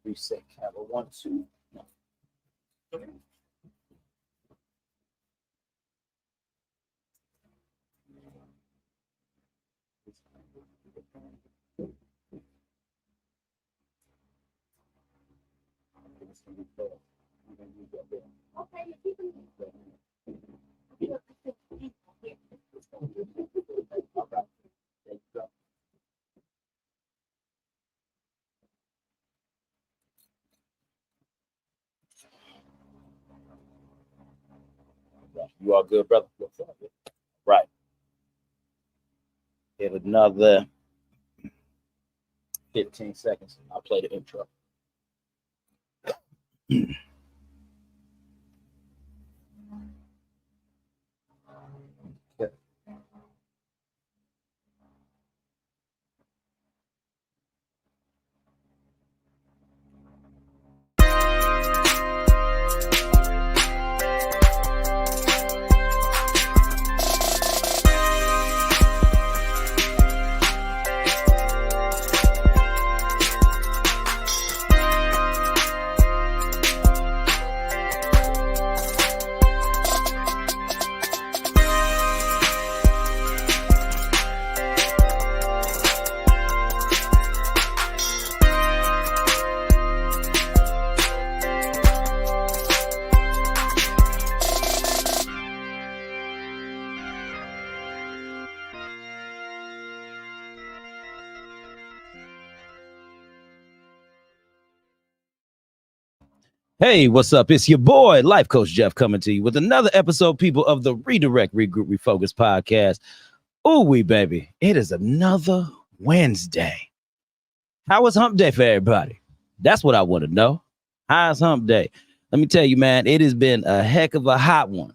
Reset camera 1, 2. No. Okay, you can. All right. There you go. You all good, brother? Right. Get another 15 seconds. I'll play the intro. Hey, what's up? It's your boy, Life Coach Jeff, coming to you with another episode, people, of the Redirect, Regroup, Refocus podcast. Ooh, wee, baby. It is another Wednesday. How was hump day for everybody? That's what I want to know. How's hump day? Let me tell you, man, it has been a heck of a hot one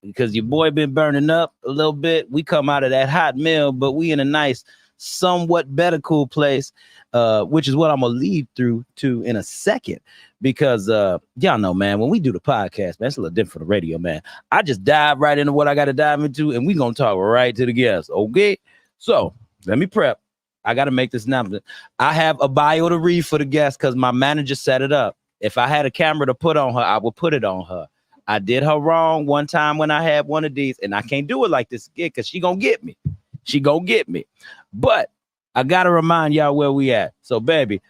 because your boy been burning up a little bit. We come out of that hot meal, but we in a nice, somewhat better cool place, which is what I'm going to lead through to in a second. Because y'all know, man, when we do the podcast, man, it's a little different for the radio, man. I just dive right into what I got to dive into, and we're going to talk right to the guests, okay? So let me prep. I got to make this announcement. I have a bio to read for the guest because my manager set it up. If I had a camera to put on her, I would put it on her. I did her wrong one time when I had one of these, and I can't do it like this again because she going to get me. She going to get me. But I got to remind y'all where we at. So, baby,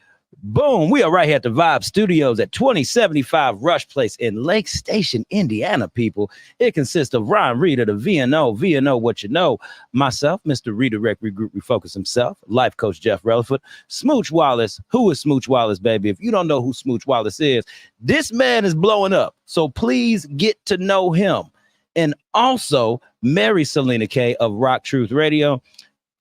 boom, we are right here at the Vibe Studios at 2075 Rush Place in Lake Station, Indiana, people. It consists of Ryan Reeder, the VNO, what you know, myself, Mr. Redirect, Regroup, Refocus himself, Life Coach Jeff Relaford, Smooch Wallace. Who is Smooch Wallace, baby? If you don't know who Smooch Wallace is, this man is blowing up, so please get to know him. And also, Mary Selena K of Rock Truth Radio.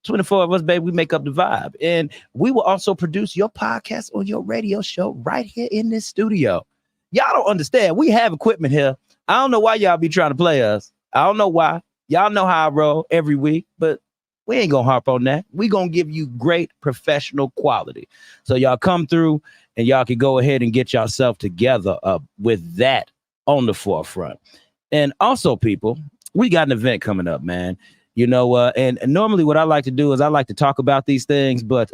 24 of us, baby, we make up the vibe. And we will also produce your podcast on your radio show right here in this studio. Y'all don't understand. We have equipment here. I don't know why y'all be trying to play us. I don't know why. Y'all know how I roll every week, but we ain't going to harp on that. We going to give you great professional quality. So y'all come through and y'all can go ahead and get yourself together with that on the forefront. And also, people, we got an event coming up, man. You know, and normally what I like to do is I like to talk about these things. But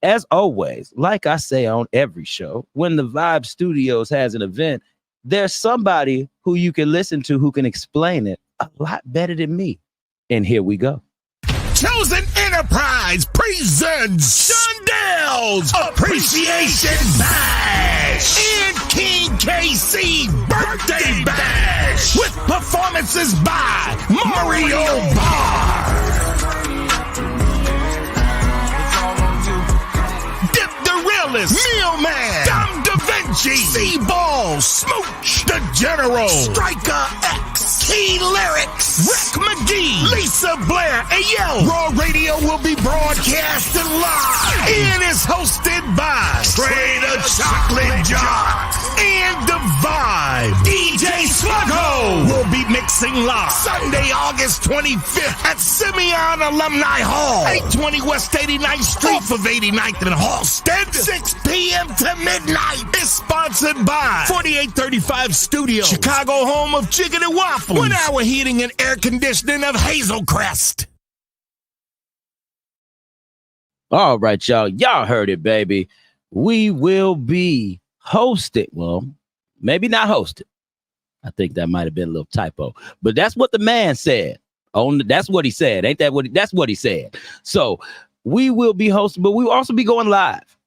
as always, like I say on every show, when the Vibe Studios has an event, there's somebody who you can listen to who can explain it a lot better than me. And here we go. Chosen Enterprise presents Shondell's Appreciation Bash and King KC Birthday Bash with performances by Mario Barr, Dip the Realist, Mealman, Dom Da Vinci, C-Ball, Smooch, The General, Striker X, Key Lyrics, Rick McGee, Lisa Blair, and yo, Raw Radio will be broadcasted live and is hosted by Trader Chocolate Jar and The Vibe. DJ Sluggo will be mixing live Sunday, August 25th at Simeon Alumni Hall, 820 West 89th Street off of 89th and Halstead, 6 p.m. to midnight. Is sponsored by 4835 Studios, Chicago home of Chicken and Waffles, 1 hour heating and air conditioning of Hazel Crest. All right, y'all. Y'all heard it, baby. We will be hosted. Well, maybe not hosted. I think that might have been a little typo, but that's what the man said. That's what he said. Ain't that what? That's what he said. So we will be hosting, but we will also be going live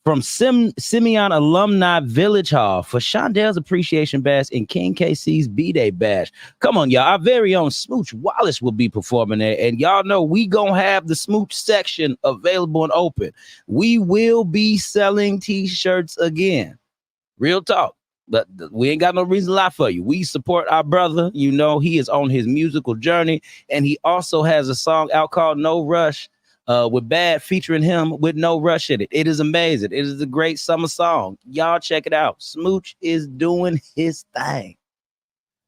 from Simeon Alumni Village Hall for Shondel's Appreciation Bash and King KC's B-Day Bash. Come on, y'all. Our very own Smooch Wallace will be performing there. And y'all know we gonna have the Smooch section available and open. We will be selling t-shirts again. Real talk. But we ain't got no reason to lie for you. We support our brother. You know, he is on his musical journey. And he also has a song out called No Rush. With Bad featuring him with No Rush in it. It is amazing. It is a great summer song. Y'all check it out. Smooch is doing his thing.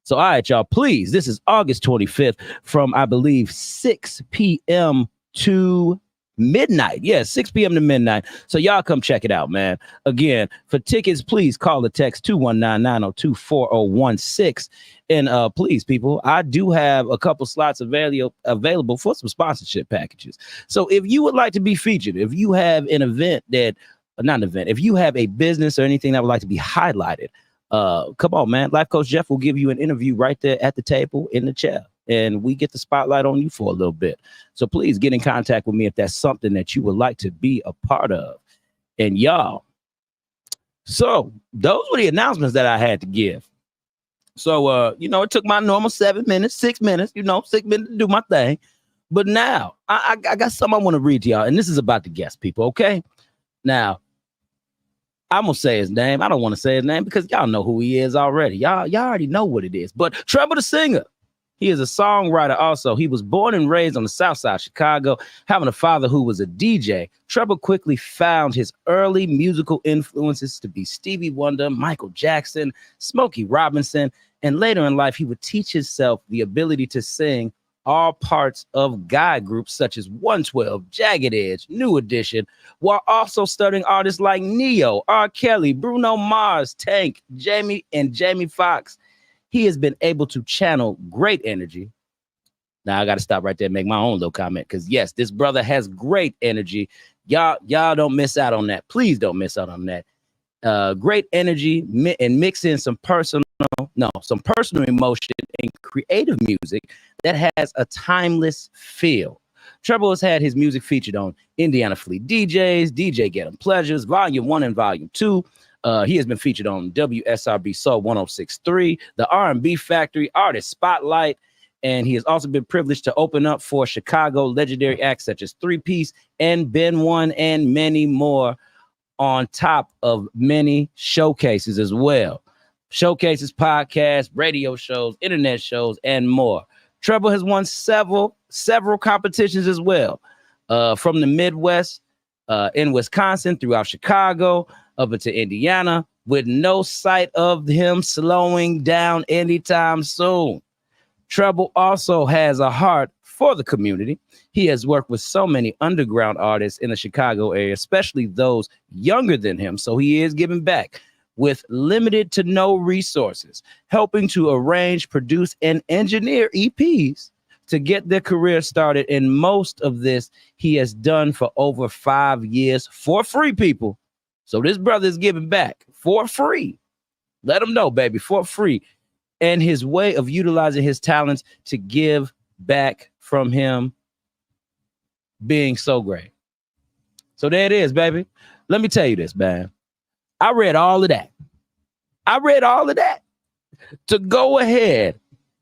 So, all right, y'all, please. This is August 25th from, I believe, 6 p.m. to midnight. Yeah, 6 p.m. to midnight. So y'all come check it out, man. Again, for tickets, please call the text 219-902-4016. And please, people, I do have a couple slots available for some sponsorship packages. So if you would like to be featured, if you have an event if you have a business or anything that would like to be highlighted, come on, man. Life Coach Jeff will give you an interview right there at the table in the chair. And we get the spotlight on you for a little bit. So please get in contact with me if that's something that you would like to be a part of. And y'all, so those were the announcements that I had to give. So, it took my normal 6 minutes, 6 minutes to do my thing. But now I got something I want to read to y'all. And this is about the guest, people, okay? Now, I'm going to say his name. I don't want to say his name because y'all know who he is already. Y'all already know what it is. But Treble the singer. He is a songwriter also. He was born and raised on the south side of Chicago, having a father who was a DJ. Treble quickly found his early musical influences to be Stevie Wonder, Michael Jackson, Smokey Robinson, and later in life, he would teach himself the ability to sing all parts of guy groups such as 112, Jagged Edge, New Edition, while also studying artists like Neo, R. Kelly, Bruno Mars, Tank, Jamie Foxx. He has been able to channel great energy. Now I got to stop right there and make my own little comment because yes, this brother has great energy. Y'all don't miss out on that. Please don't miss out on that. Great energy and mix in some personal emotion and creative music that has a timeless feel. Treble has had his music featured on Indiana Fleet DJs, DJ Get 'em Pleasures, Volume 1 and Volume 2. He has been featured on WSRB Soul 106.3, the R&B Factory, Artist Spotlight, and he has also been privileged to open up for Chicago legendary acts such as 3-Piece and Ben One and many more, on top of many showcases as well. Showcases, podcasts, radio shows, internet shows, and more. Treble has won several competitions as well, from the Midwest, in Wisconsin, throughout Chicago, up into Indiana, with no sight of him slowing down anytime soon. Treble also has a heart for the community. He has worked with so many underground artists in the Chicago area, especially those younger than him. So he is giving back with limited to no resources, helping to arrange, produce, and engineer EPs to get their career started. And most of this he has done for over 5 years for free, people. So this brother is giving back for free. Let him know, baby, for free. And his way of utilizing his talents to give back from him being so great. So there it is, baby. Let me tell you this, man. I read all of that to go ahead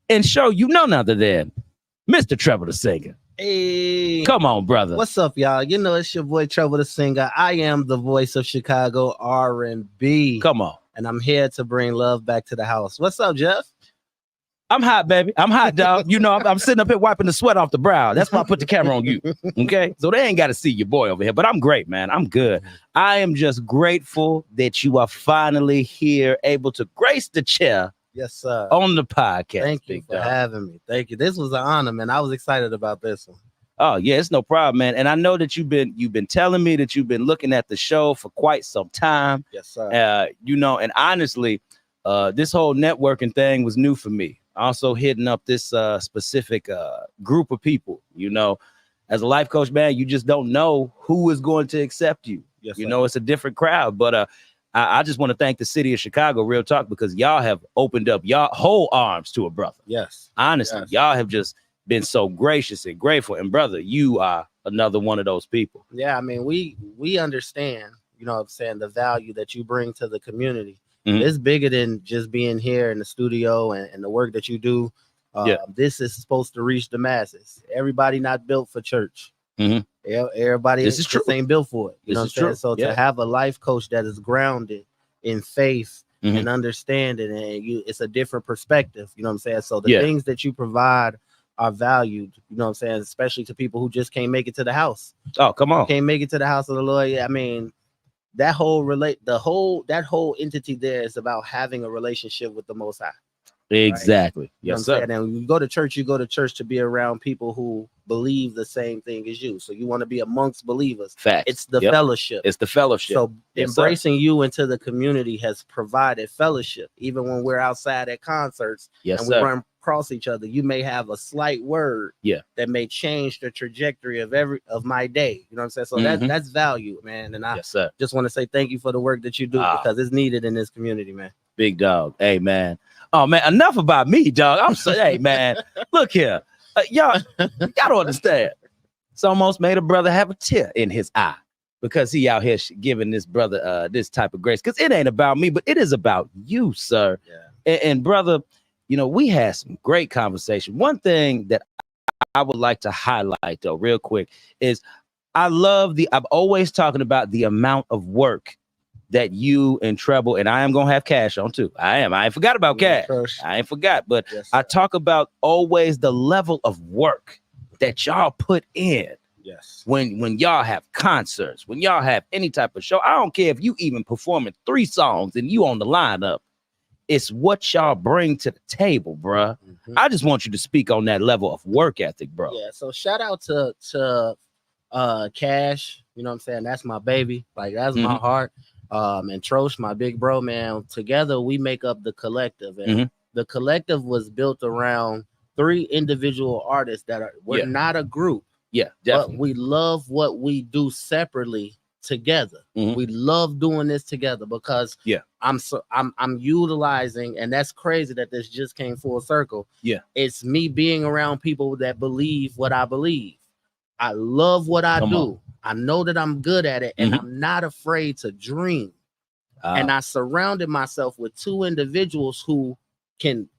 and show you none other than Mr. Treble the singer. Hey, come on, brother. What's up, y'all? You know it's your boy Treble the singer. I am the voice of Chicago R&B. Come on. And I'm here to bring love back to the house. What's up, Jeff? I'm hot, baby. I'm hot, dog. I'm sitting up here wiping the sweat off the brow. That's why I put the camera on you. Okay. So they ain't got to see your boy over here, but I'm great, man. I'm good. I am just grateful that you are finally here, able to grace the chair. Yes, sir. On the podcast. Thank you for having me. Thank you. This was an honor, man. I was excited about this one. Oh, yeah, it's no problem, man. And I know that you've been telling me that you've been looking at the show for quite some time. Yes, sir. And honestly, this whole networking thing was new for me. Also hitting up this specific group of people. As a life coach, man, you just don't know who is going to accept you. Yes, it's a different crowd. But I just want to thank the city of Chicago, real talk, because y'all have opened up y'all whole arms to a brother. Yes. Honestly, Yes. y'all have just been so gracious and grateful. And brother, you are another one of those people. Yeah, I mean, we understand, you know what I'm saying, the value that you bring to the community. Mhm. It's bigger than just being here in the studio and the work that you do. Yeah. This is supposed to reach the masses. Everybody not built for church. Mhm. Everybody This is true. just ain't built for it. You This know what is I'm saying? true. So Yeah. to have a life coach that is grounded in faith Mhm. and understanding, and it's a different perspective. You know what I'm saying? So the Yeah. things that you provide are valued. You know what I'm saying? Especially to people who just can't make it to the house. Oh, come on. Can't make it to the house of the Lord. Yeah, I mean, that whole entity there is about having a relationship with the Most High. Exactly. You know Yes, what I'm sir. saying? And when you go to church to be around people who believe the same thing as you. So you want to be amongst believers. Facts. It's the Yep. fellowship. It's the fellowship. So Yes, sir. embracing you into the community has provided fellowship. Even when we're outside at concerts Yes, and we sir. run across each other, you may have a slight word Yeah. that may change the trajectory of my day. You know what I'm saying? So Mhm. that's value, man. And I Yes, sir. just want to say thank you for the work that you do because it's needed in this community, man. Big dog. Hey, man. Oh, man. Enough about me, dog. I'm so, hey, man. Look here. Y'all don't understand. It's almost made a brother have a tear in his eye because he out here giving this brother this type of grace. Because it ain't about me, but it is about you, sir. Yeah. And brother, you know, we had some great conversation. One thing that I would like to highlight, though, real quick, is I'm always talking about the amount of work that you and Treble, and I am gonna have cash on too. I ain't forgot about cash. I ain't forgot, but Yes, I sir. talk about always the level of work that y'all put in Yes. when y'all have concerts, when y'all have any type of show. I don't care if you even performing 3 songs and you on the lineup. It's what y'all bring to the table, bruh. Mhm. I just want you to speak on that level of work ethic, bro. Yeah. So shout out to Cash. You know what I'm saying? That's my baby. Like that's my heart. And Trosh, my big bro, man. Together we make up the collective, and the collective was built around 3 individual artists that we're not a group. Yeah, definitely. But we love what we do separately together. We love doing this together because I'm utilizing, and that's crazy that this just came full circle. Yeah, it's me being around people that believe what I believe. I love what I do. I know that I'm good at it, and I'm not afraid to dream. And I surrounded myself with 2 individuals who can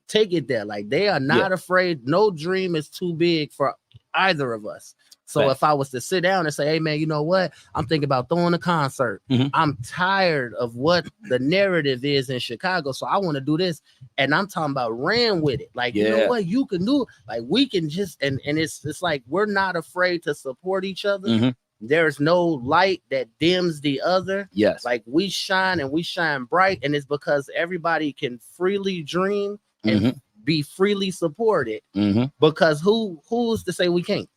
take it there. Like they are not afraid. No dream is too big for either of us. So if I was to sit down and say, hey man, you know what? I'm thinking about throwing a concert. I'm tired of what the narrative is in Chicago. So I want to do this. And I'm talking about ran with it. Like, you know what? You can do it. Like we can just and it's like we're not afraid to support each other. There's no light that dims the other. Yes. Like we shine and we shine bright. And it's because everybody can freely dream and be freely supported. Because who's to say we can't?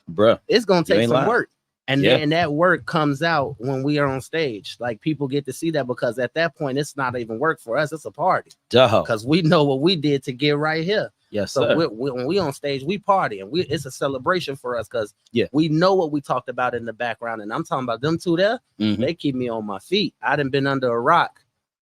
Bruh, it's gonna take some work, and then that work comes out when we are on stage. Like people get to see that because at that point it's not even work for us; it's a party. Because we know what we did to get right here. Yes, so sir. when we on stage, we party, and it's a celebration for us because we know what we talked about in the background. And I'm talking about them 2 there. They keep me on my feet. I done been under a rock.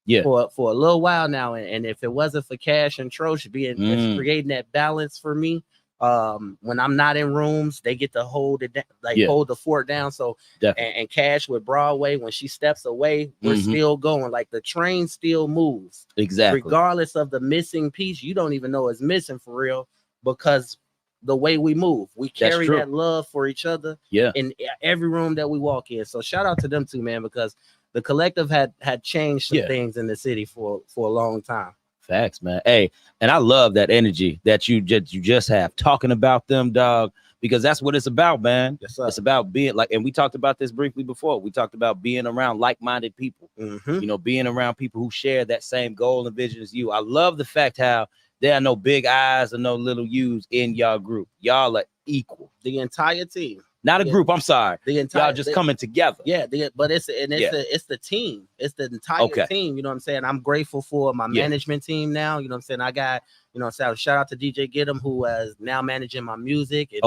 For a little while now, and if it wasn't for Cash and Trosh being creating that balance for me. When I'm not in rooms, they get to hold it down, hold the fort down. So and Cash with Broadway, when she steps away, we're still going. Like the train still moves. Exactly. Regardless of the missing piece, you don't even know it's missing for real because the way we move, we carry that love for each other in every room that we walk in. So shout out to them 2, man, because the collective had changed some things in the city for a long time. Facts, man. Hey, and I love that energy that you just have talking about them, dog, because that's what it's about, man. Yes, sir. It's about being like, and we talked about this briefly before. We talked about being around like-minded people, you know, being around people who share that same goal and vision as you. I love the fact how there are no big I's and no little U's in y'all group. Y'all are equal. The entire team. Not a group. I'm sorry. The entire y'all just coming together. But it's the team. It's the entire team. You know what I'm saying? I'm grateful for my management team now. You know what I'm saying? I got, you know, shout out to DJ Giddem, who is now managing my music. And,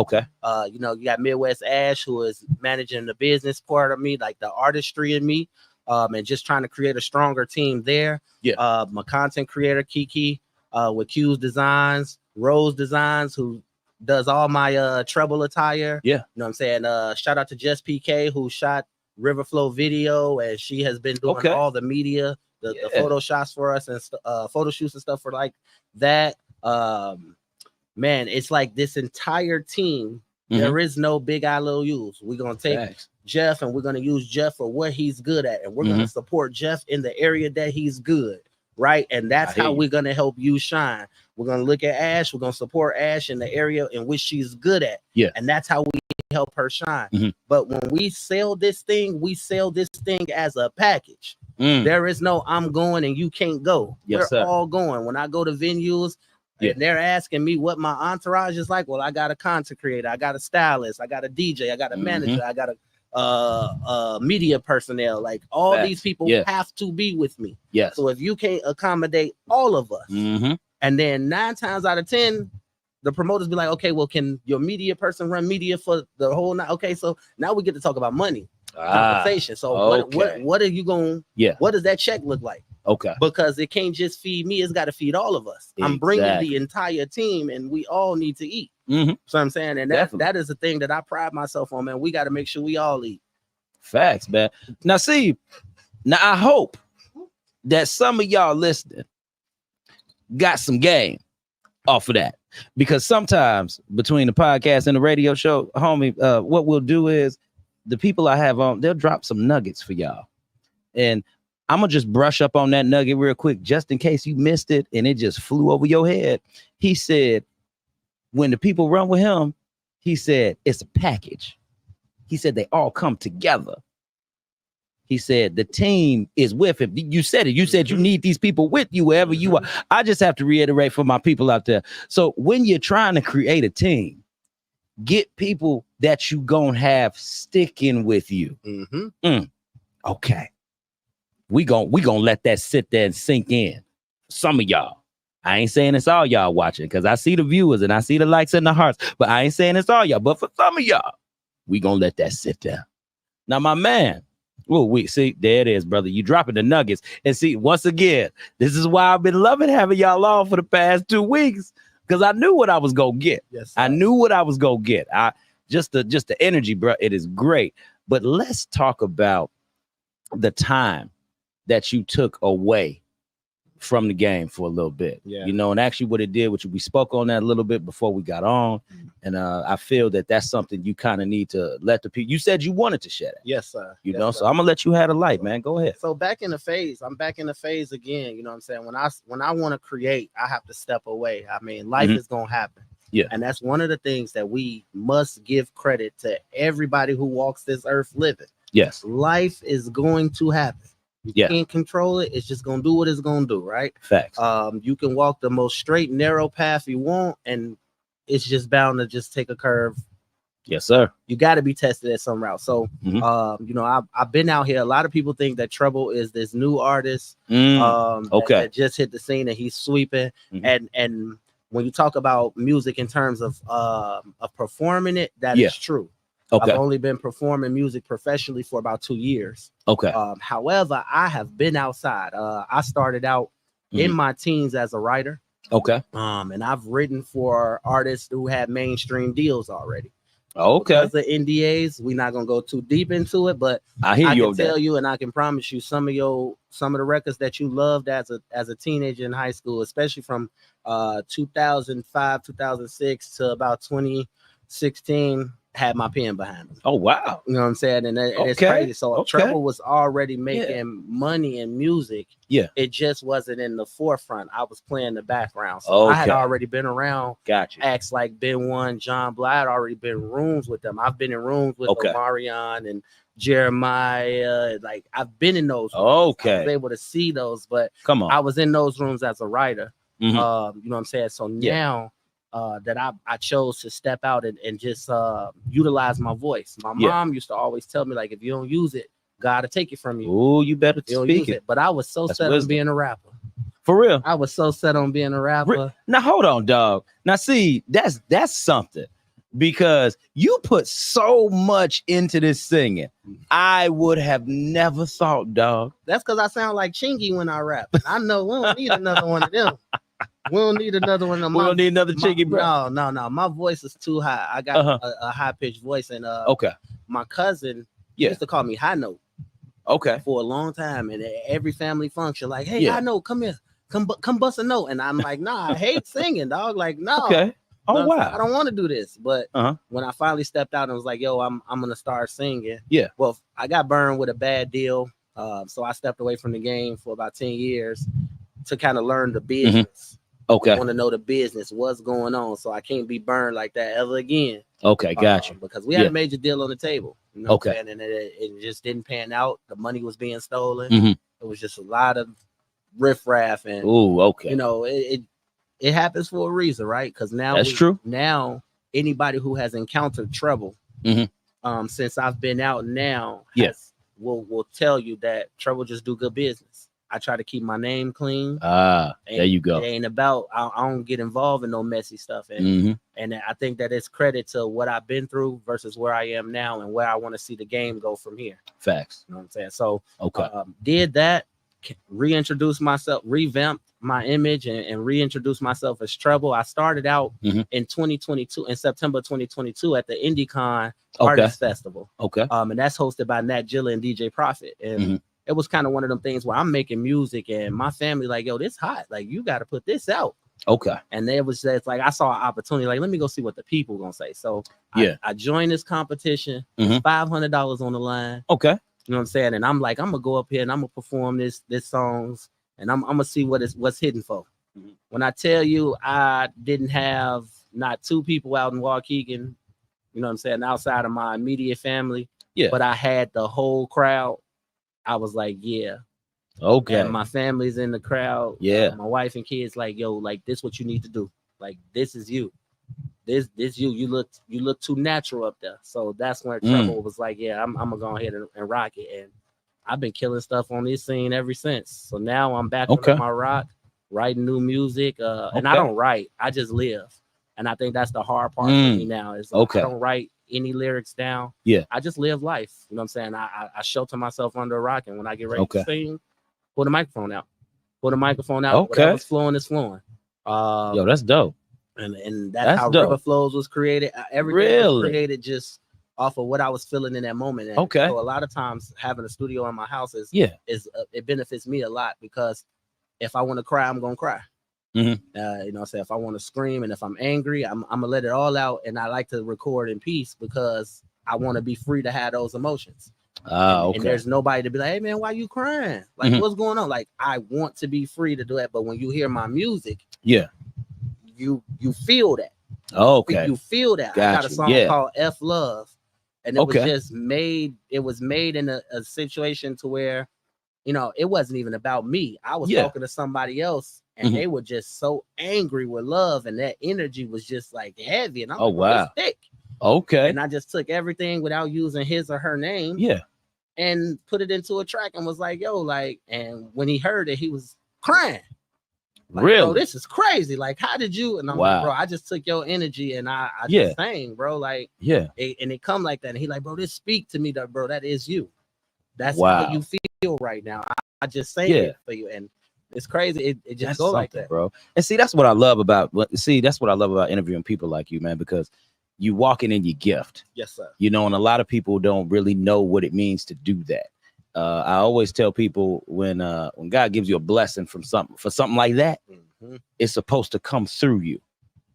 you know, you got Midwest Ash, who is managing the business part of me, like the artistry in me. and just trying to create a stronger team there. Yeah. My content creator Kiki with Q's Designs, Rose Designs, who does all my treble attire. Yeah. You know what I'm saying? Shout out to Jess PK, who shot Riverflow video, and she has been doing all the media, the photo shots for us, and photo shoots and stuff for like that. Man, it's like this entire team. There is no big I little U's. We're gonna take Jeff, and we're gonna use Jeff for what he's good at, and we're gonna support Jeff in the area that he's good, right? And that's how we're gonna help you shine. We're gonna look at Ash. We're gonna support Ash in the area in which she's good at. Yeah, and that's how we help her shine. But when we sell this thing as a package. There is no I'm going and you can't go. Yes, We're sir. all going. When I go to venues. And they're asking me what my entourage is like. Well, I got a content creator, I got a stylist, I got a DJ, I got a manager, I got a media personnel. Like all these people have to be with me. Yes. So if you can't accommodate all of us, and then 9 times out of 10, the promoters be like, okay, well, can your media person run media for the whole night? Okay, so now we get to talk about money, compensation. So what are you going? What does that check look like? Okay. Because it can't just feed me, it's got to feed all of us. I'm bringing the entire team, and we all need to eat. So I'm saying, and that is the thing that I pride myself on, man. We got to make sure we all eat. Facts, man. Now I hope that some of y'all listening got some game off of that, because sometimes between the podcast and the radio show, homie, what we'll do is the people I have on, they'll drop some nuggets for y'all, and I'm gonna just brush up on that nugget real quick, just in case you missed it and it just flew over your head. He said, when the people run with him, he said, it's a package. He said, they all come together. He said, the team is with him. You said it. You said you need these people with you wherever you are. I just have to reiterate for my people out there. So when you're trying to create a team, get people that you gonna have sticking with you. Okay. We gonna let that sit there and sink in. Some of y'all. I ain't saying it's all y'all watching, because I see the viewers and I see the likes and the hearts, but I ain't saying it's all y'all. But for some of y'all, we gonna let that sit there. Now, my man, see, there it is, brother. You dropping the nuggets. And see, once again, this is why I've been loving having y'all on for the past 2 weeks, because I knew what I was gonna get. Yes, I knew what I was gonna get. Just the energy, bro. It is great. But let's talk about the time that you took away from the game for a little bit, you know, and actually what it did, which we spoke on that a little bit before we got on. And I feel that that's something you kind of need to let the people, you said you wanted to share that. Yes, sir. You know, so I'm gonna let you have the light, man. Go ahead. So I'm back in the phase again. You know what I'm saying? When I want to create, I have to step away. I mean, life is going to happen. Yeah. And that's one of the things that we must give credit to everybody who walks this earth living. Yes. Life is going to happen. You can't control it. It's just gonna do what it's gonna do, right? Facts. You can walk the most straight, narrow path you want, and it's just bound to just take a curve. Yes, sir. You got to be tested at some route. So, you know, I've been out here. A lot of people think that Treble is this new artist, that just hit the scene and he's sweeping. And when you talk about music in terms of performing it, that is true. Okay. I've only been performing music professionally for about 2 years. Okay. However, I have been outside. I started out in my teens as a writer. Okay. And I've written for artists who had mainstream deals already. Okay. Because of NDAs, we're not gonna go too deep into it, but I can tell you, and I can promise you, some of the records that you loved as a teenager in high school, especially from 2005, 2006 to about 2016. Had my pen behind them. Oh wow. You know what I'm saying? And it's crazy. So Treble was already making money in music. Yeah. It just wasn't in the forefront. I was playing the background. So I had already been around acts like Ben One, John Bly. I had already been in rooms with them. I've been in rooms with Omarion and Jeremiah. Like I've been in those rooms. I was able to see those, but I was in those rooms as a writer. You know what I'm saying? So now that I chose to step out and just utilize my voice. My mom used to always tell me, like, if you don't use it, God will take it from you. Oh, you better speak it. But I was so set on being a rapper. For real. I was so set on being a rapper. Now hold on, dog. Now see, that's something because you put so much into this singing. I would have never thought, dog. That's because I sound like Chingy when I rap. I know we don't need another one of them. We don't need another one of them. We don't need another Chingy, bro. No. My voice is too high. I got a high pitched voice, and Okay. my cousin Yeah. used to call me High Note Okay. for a long time, and at every family function, like, hey, Yeah. High Note, come here, come bust a note, and I'm like, nah, I hate singing, dog. Like, no. Okay. Oh, No, wow. I don't want to do this. But Uh-huh. when I finally stepped out and was like, yo, I'm gonna start singing. Yeah. Well, I got burned with a bad deal. So I stepped away from the game for about 10 years to kind of learn the business. Okay. I want to know the business, what's going on. So I can't be burned like that ever again. Okay, got you. Because we had a major deal on the table. You know Okay. what I'm saying? And it just didn't pan out. The money was being stolen. Mhm. It was just a lot of riffraff, and Ooh, okay. you know, it happens for a reason, right? Because now That's true. Now anybody who has encountered treble, Mhm. Since I've been out now, Yes, will tell you that treble just do good business. I try to keep my name clean. there you go. It ain't about I don't get involved in no messy stuff, and Mhm. and I think that it's credit to what I've been through versus where I am now and where I want to see the game go from here. Facts. You know what I'm saying? So Okay. did that, reintroduce myself, revamped my image, and reintroduce myself as treble. I started out in 2022, in September 2022 at the IndieCon Artist Festival. Okay. And that's hosted by Nat Gilla and DJ Profit. And it was kind of one of them things where I'm making music and my family like, yo, this hot. Like, you got to put this out. Okay. And it was just like, I saw an opportunity, like, let me go see what the people gonna say. So I joined this competition, $500 on the line. Okay. You know what I'm saying? And I'm like, I'm gonna go up here and I'm gonna perform this songs, and I'm gonna see what's hidden for. When I tell you I didn't have not two people out in Waukegan, you know what I'm saying, outside of my immediate family, but I had the whole crowd. I was like, yeah. Okay. And my family's in the crowd. Yeah. My wife and kids like, yo, like, this what you need to do. Like, this is you. This you look too natural up there. So that's when Treble was like, yeah, I'm gonna go ahead and rock it. And I've been killing stuff on this scene ever since. So now I'm back on my rock, writing new music. And I don't write, I just live. And I think that's the hard part for me now is I don't write any lyrics down. Yeah. I just live life. You know what I'm saying? I shelter myself under a rock, and when I get ready to sing, pull the microphone out. Whatever's flowing is flowing. Yo, that's dope. And that's how dope. River Flows was created. Everything was created just off of what I was feeling in that moment. And so a lot of times having a studio in my house is it benefits me a lot, because if I want to cry, I'm gonna cry. You know what I'm saying? If I want to scream and if I'm angry, I'm gonna let it all out. And I like to record in peace because I want to be free to have those emotions. And there's nobody to be like, hey man, why you crying? Like, what's going on? Like, I want to be free to do that. But when you hear my music, you feel that. You feel that. I got a song called F Love, and it was just made. It was made in a situation to where, you know, it wasn't even about me. I was talking to somebody else, and they were just so angry with love, and that energy was just like heavy. And I'm like, it's thick. And I just took everything without using his or her name. And put it into a track and was like, yo, like, and when he heard it, he was crying. Like, really? Bro, this is crazy. Like, how did you? And I'm like, bro, I just took your energy and I just sang, bro. Like, and it come like that. And he like, bro, this speak to me, though, bro. That is you. That's how you feel right now. I just sang it for you. And it's crazy. It just go like that, bro. And see, that's what I love about interviewing people like you, man, because you walking in your gift. Yes, sir. You know, and a lot of people don't really know what it means to do that. I always tell people when God gives you a blessing for something like that, it's supposed to come through you.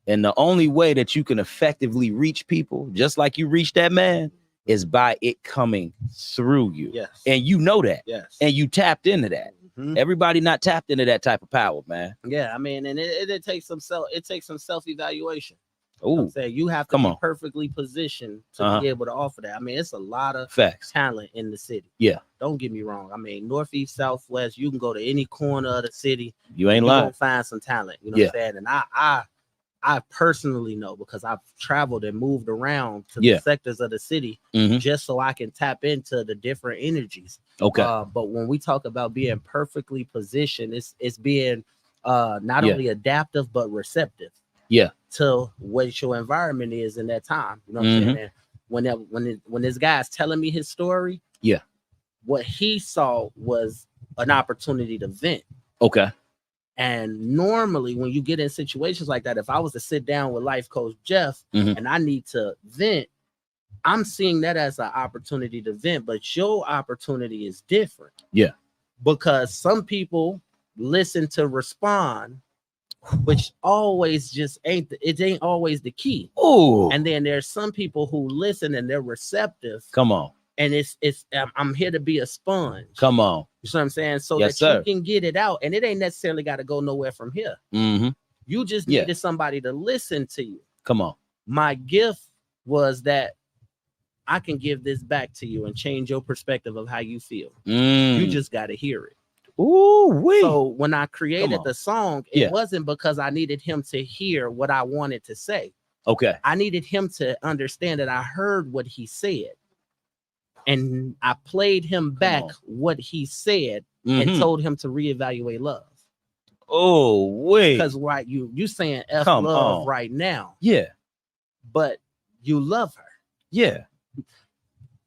And the only way that you can effectively reach people, just like you reached that man, is by it coming through you. Yes. And you know that. Yes. And you tapped into that. Everybody not tapped into that type of power, man. Yeah, I mean, and it takes some self-evaluation. I'm saying you have to be perfectly positioned to be able to offer that. I mean, it's a lot of talent in the city. Yeah. Don't get me wrong. I mean, northeast, southwest, you can go to any corner of the city. You ain't lying. You'll find some talent. You know what I'm saying? And I personally know, because I've traveled and moved around to the sectors of the city just so I can tap into the different energies. But when we talk about being perfectly positioned, it's being not only adaptive but receptive. to what your environment is in that time. You know what I'm saying? And when this guy's telling me his story, what he saw was an opportunity to vent. Okay. And normally when you get in situations like that, if I was to sit down with life coach Jeff and I need to vent, I'm seeing that as an opportunity to vent, but your opportunity is different. Yeah. Because some people listen to respond, which always just ain't always the key. Oh. And then there's some people who listen and they're receptive. Come on. And I'm here to be a sponge. Come on. You see what I'm saying? So Yes, that sir. you can get it out. And it ain't necessarily got to go nowhere from here. You just needed somebody to listen to you. Come on. My gift was that I can give this back to you and change your perspective of how you feel. You just got to hear it. Ooh, wee. So when I created the song, it wasn't because I needed him to hear what I wanted to say. Okay. I needed him to understand that I heard what he said. And I played him back what he said and told him to reevaluate love. Oh, wait. Because right, you saying F love right now. Yeah. But you love her. Yeah.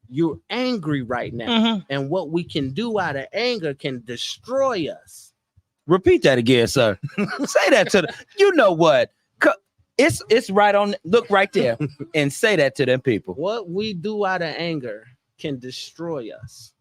You're angry right now. And what we can do out of anger can destroy us. Repeat that again, sir. Say that to you know what? It's right on. Look right there and say that to them people. What we do out of anger can destroy us.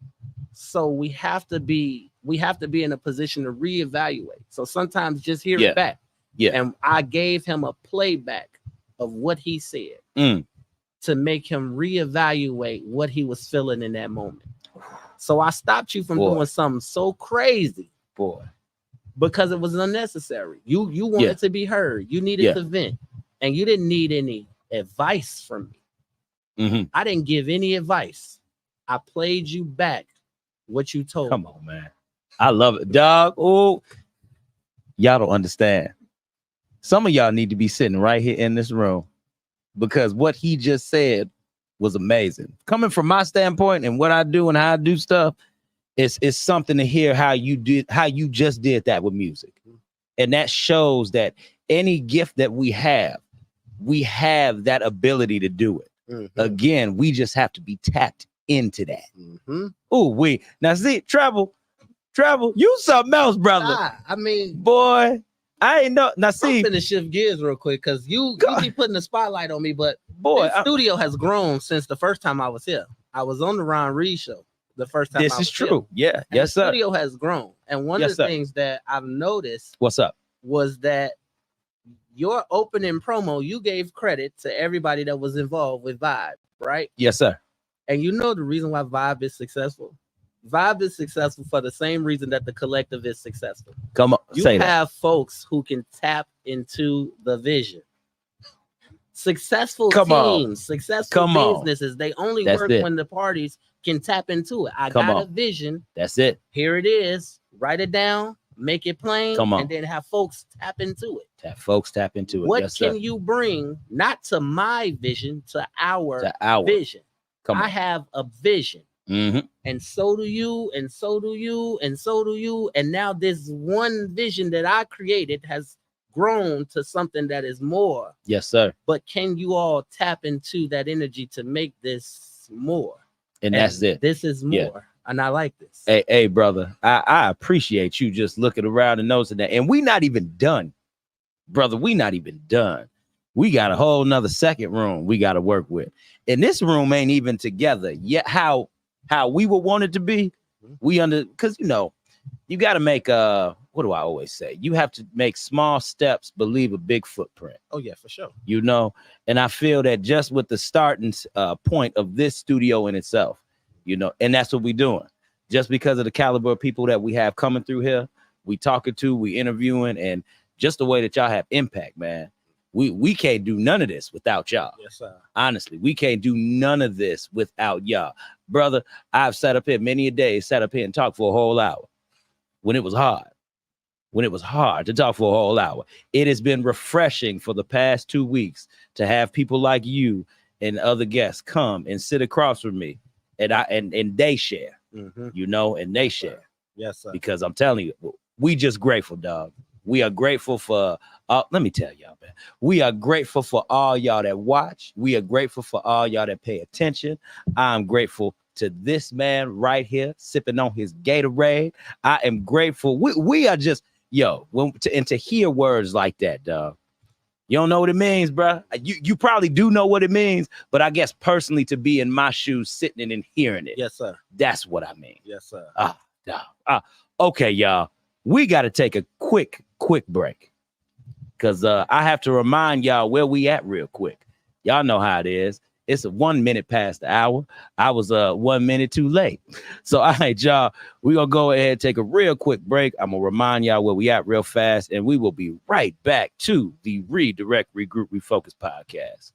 So we have to be in a position to reevaluate. So sometimes just hear it back. Yeah. And I gave him a playback of what he said to make him reevaluate what he was feeling in that moment. So I stopped you from doing something so crazy. Because it was unnecessary. You wanted to be heard. You needed to vent. And you didn't need any advice from me. I didn't give any advice. I played you back what you told me. Come on, man. I love it, dog. Oh, y'all don't understand. Some of y'all need to be sitting right here in this room because what he just said was amazing. Coming from my standpoint and what I do and how I do stuff, it's something to hear how you just did that with music. And that shows that any gift that we have that ability to do it. Again, we just have to be tapped into that. Oh, now see, Treble, you something else, brother. I mean, boy, I ain't know. Now see, I'm finna shift gears real quick because you keep putting the spotlight on me, but boy, the studio has grown since the first time I was here. I was on the Ron Reed show the first time. This is true. Yeah, yes, sir. The studio has grown, and one of the things that I've noticed, what's up, was that your opening promo, you gave credit to everybody that was involved with Vibe, right? Yes, sir. And you know the reason why Vibe is successful? Vibe is successful for the same reason that the collective is successful. Come on, you have folks who can tap into the vision. Successful teams, successful businesses, they only work when the parties can tap into it. I got a vision. That's it. Here it is. Write it down, make it plain, and then have folks tap into it. Tap into it. What can you bring, not to my vision, to our vision? I have a vision. And so do you, and so do you, and so do you. And now this one vision that I created has grown to something that is more. Yes, sir. But can you all tap into that energy to make this more? And that's it. This is more. Yeah. And I like this. Hey, brother, I appreciate you just looking around and noticing that. And we not even done, brother. We not even done. We got a whole nother second room we got to work with. And this room ain't even together yet. How we would want it to be. Because you got to make what do I always say? You have to make small steps, believe a big footprint. Oh yeah, for sure. And I feel that just with the starting point of this studio in itself, and that's what we're doing. Just because of the caliber of people that we have coming through here, we talking to, we interviewing, and just the way that y'all have impact, man. We can't do none of this without y'all. Yes, sir. Honestly, we can't do none of this without y'all. Brother, I've sat up here many a day, sat up here and talked for a whole hour when it was hard. When it was hard to talk for a whole hour. It has been refreshing for the past 2 weeks to have people like you and other guests come and sit across from me and they share, and they share. Yes, sir. Because I'm telling you, we just grateful, dog. We are grateful for, let me tell y'all, man. We are grateful for all y'all that watch. We are grateful for all y'all that pay attention. I'm grateful to this man right here sipping on his Gatorade. I am grateful. We are just, to hear words like that, dog. You don't know what it means, bro. You probably do know what it means, but I guess personally to be in my shoes, sitting and hearing it. Yes, sir. That's what I mean. Yes, sir. Okay, y'all. We got to take a quick break because I have to remind y'all where we at real quick. Y'all know how it is. It's 1 minute past the hour. I was 1 minute too late. So, all right, y'all, we're going to go ahead and take a real quick break. I'm going to remind y'all where we at real fast, and we will be right back to the Redirect, Regroup, Refocus podcast.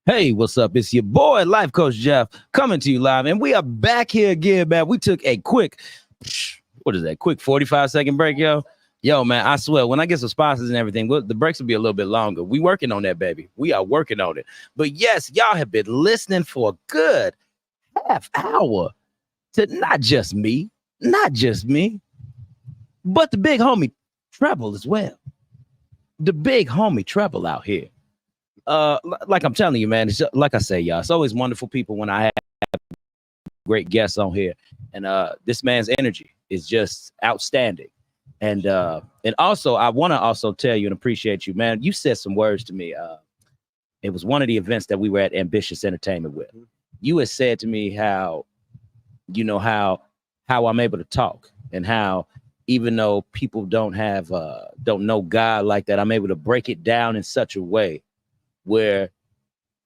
Hey, what's up? It's your boy, Life Coach Jeff, coming to you live. And we are back here again, man. We took a quick 45-second break, yo. Yo, man, I swear, when I get some sponsors and everything, the breaks will be a little bit longer. We working on that, baby. We are working on it. But yes, y'all have been listening for a good half hour to not just me, but the big homie TREBLE as well. The big homie TREBLE out here. Like I'm telling you, man, it's just, like I say, y'all, it's always wonderful people when I have great guests on here. And this man's energy is just outstanding. And also, I want to also tell you and appreciate you, man. You said some words to me. It was one of the events that we were at Ambitious Entertainment with. You had said to me how I'm able to talk and how even though people don't know God like that, I'm able to break it down in such a way where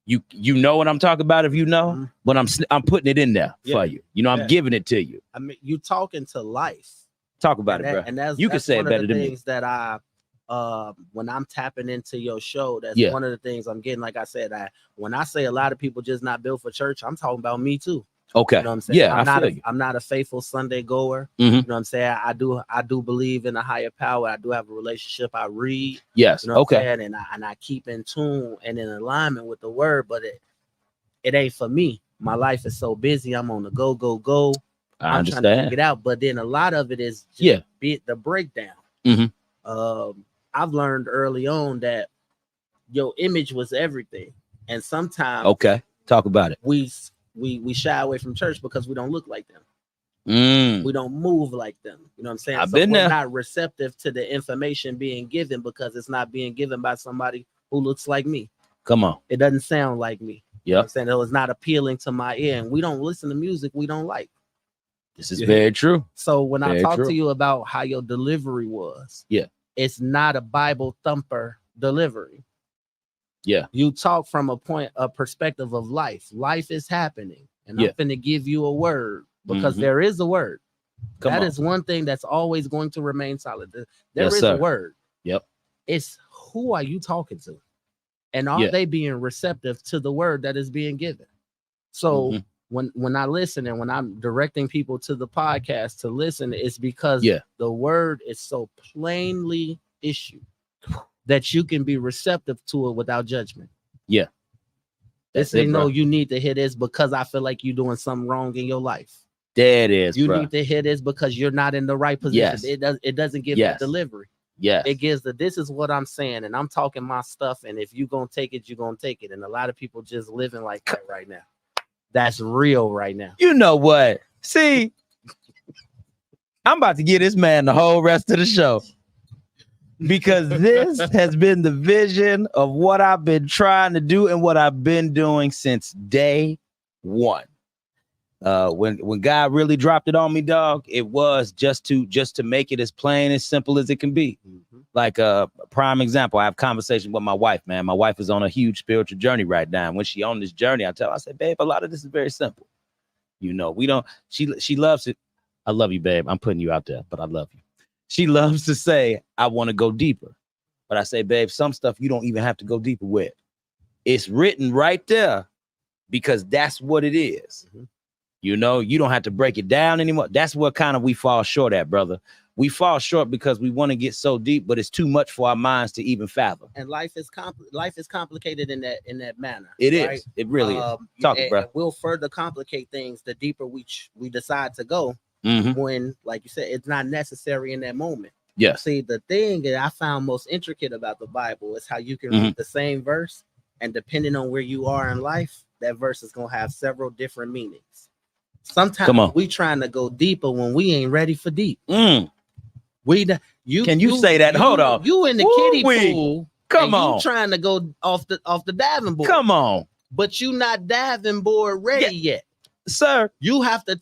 you know what I'm talking about if you know, but I'm putting it in there for you. I'm giving it to you. I mean, you talking to life. Talk about it, bro. And that's can say it better than me. Things that I when I'm tapping into your show, that's one of the things I'm getting. Like I said, when I say a lot of people just not built for church, I'm talking about me too. Okay. You know what I'm saying? Yeah, I'm not a faithful Sunday goer. Mm-hmm. You know what I'm saying? I do believe in a higher power. I do have a relationship. I read. Yes. You know okay. what I'm saying? And I keep in tune and in alignment with the word, but it ain't for me. My life is so busy. I'm on the go. I understand. Trying to figure it out, but then a lot of it is just the breakdown. Mm-hmm. I've learned early on that your image was everything, and sometimes talk about it. We shy away from church because we don't look like them. We don't move like them. You know what I'm saying? I've been there. We're not receptive to the information being given because it's not being given by somebody who looks like me. Come on. It doesn't sound like me. You know what I'm saying? It was not appealing to my ear, and we don't listen to music we don't like. This is very true. So when I talk to you about how your delivery was, it's not a Bible thumper delivery. Yeah. You talk from a perspective of life. Life is happening. And I'm going to give you a word because there is a word. That is one thing that's always going to remain solid. There is a word. Yep. It's who are you talking to? And are they being receptive to the word that is being given? So when I listen and when I'm directing people to the podcast to listen, it's because the word is so plainly issued that you can be receptive to it without judgment. Yeah. This ain't no, you need to hear this because I feel like you're doing something wrong in your life. There it is. You need to hear this because you're not in the right position. It doesn't give the delivery. Yeah. It gives this is what I'm saying, and I'm talking my stuff. And if you're gonna take it, you're gonna take it. And a lot of people just living like that right now. That's real right now. You know what? See, I'm about to give this man the whole rest of the show. Because this has been the vision of what I've been trying to do and what I've been doing since day one. When God really dropped it on me, dog, it was just to make it as plain, as simple as it can be. Like a prime example, I have conversation with my wife, man. My wife is on a huge spiritual journey right now. And when she on this journey, I tell her, I say, babe, a lot of this is very simple. You know, we don't, she loves it. I love you, babe. I'm putting you out there, but I love you. She loves to say, I want to go deeper. But I say, babe, some stuff you don't even have to go deeper with. It's written right there because that's what it is. You know, you don't have to break it down anymore. That's what kind of we fall short at, brother. We fall short because we want to get so deep, but it's too much for our minds to even fathom. And life is complicated in that manner. It right? is. It really is. Talk it, bro. We'll further complicate things the deeper we decide to go. When, like you said, it's not necessary in that moment. Yeah. See, the thing that I found most intricate about the Bible is how you can read the same verse, and depending on where you are in life, that verse is gonna have several different meanings. Sometimes we trying to go deeper when we ain't ready for deep. Can you say that? Hold on. You in the kiddie pool. Come on. You trying to go off the diving board. Come on. But you not diving board ready yet. Sir, you have to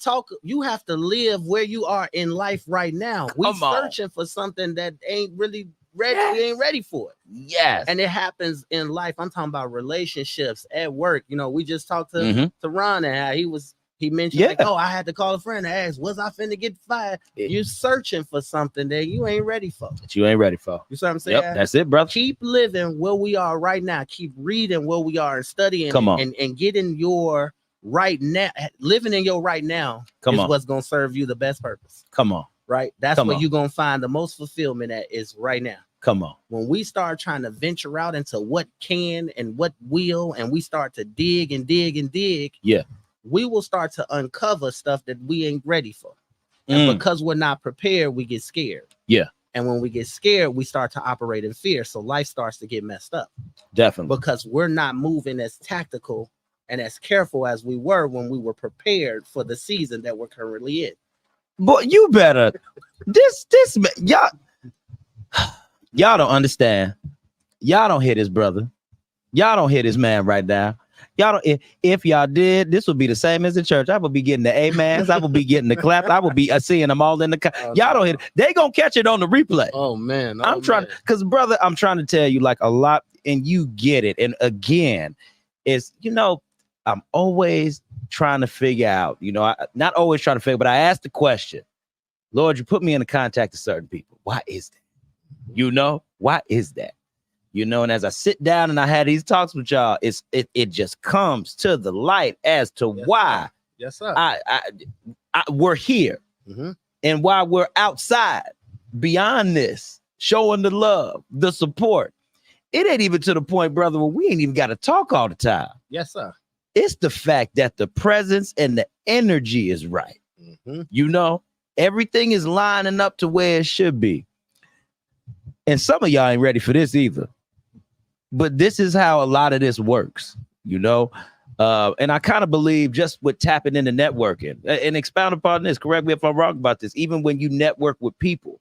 live where you are in life right now. We searching for something that ain't really ready. Yes. We ain't ready for it. Yes. And it happens in life. I'm talking about relationships at work. You know, we just talked to Ron and how he mentioned like, oh, I had to call a friend and ask, was I finna get fired? You're searching for something that you ain't ready for. You see what I'm saying? Yep, that's it, brother. Keep living where we are right now. Keep reading where we are and studying and getting your right now, living in your right now what's gonna serve you the best purpose. Come on. Right? That's where you're gonna find the most fulfillment at is right now. Come on. When we start trying to venture out into what can and what will, and we start to dig and dig and dig, we will start to uncover stuff that we ain't ready for. And because we're not prepared, we get scared. Yeah. And when we get scared, we start to operate in fear. So life starts to get messed up. Definitely. Because we're not moving as tactical and as careful as we were when we were prepared for the season that we're currently in. Boy, you better y'all don't understand. Y'all don't hear this, brother. Y'all don't hear this man right now. Y'all don't. If y'all did, this would be the same as the church. I would be getting the amens. I would be getting the claps. I would be seeing them all in the. Y'all don't hear. They gonna catch it on the replay. Oh man, I'm trying, because brother, I'm trying to tell you like a lot, and you get it. And again, it's I'm always trying to figure out. Not always trying to figure, but I ask the question, Lord, you put me in contact with certain people. Why is that? Why is that? And as I sit down and I had these talks with y'all, it just comes to the light as to why we're here and why we're outside beyond this, showing the love, the support. It ain't even to the point, brother, where we ain't even got to talk all the time. Yes, sir. It's the fact that the presence and the energy is right. Everything is lining up to where it should be. And some of y'all ain't ready for this either. But this is how a lot of this works, and I kind of believe just with tapping into networking and expound upon this, correct me if I'm wrong about this, even when you network with people,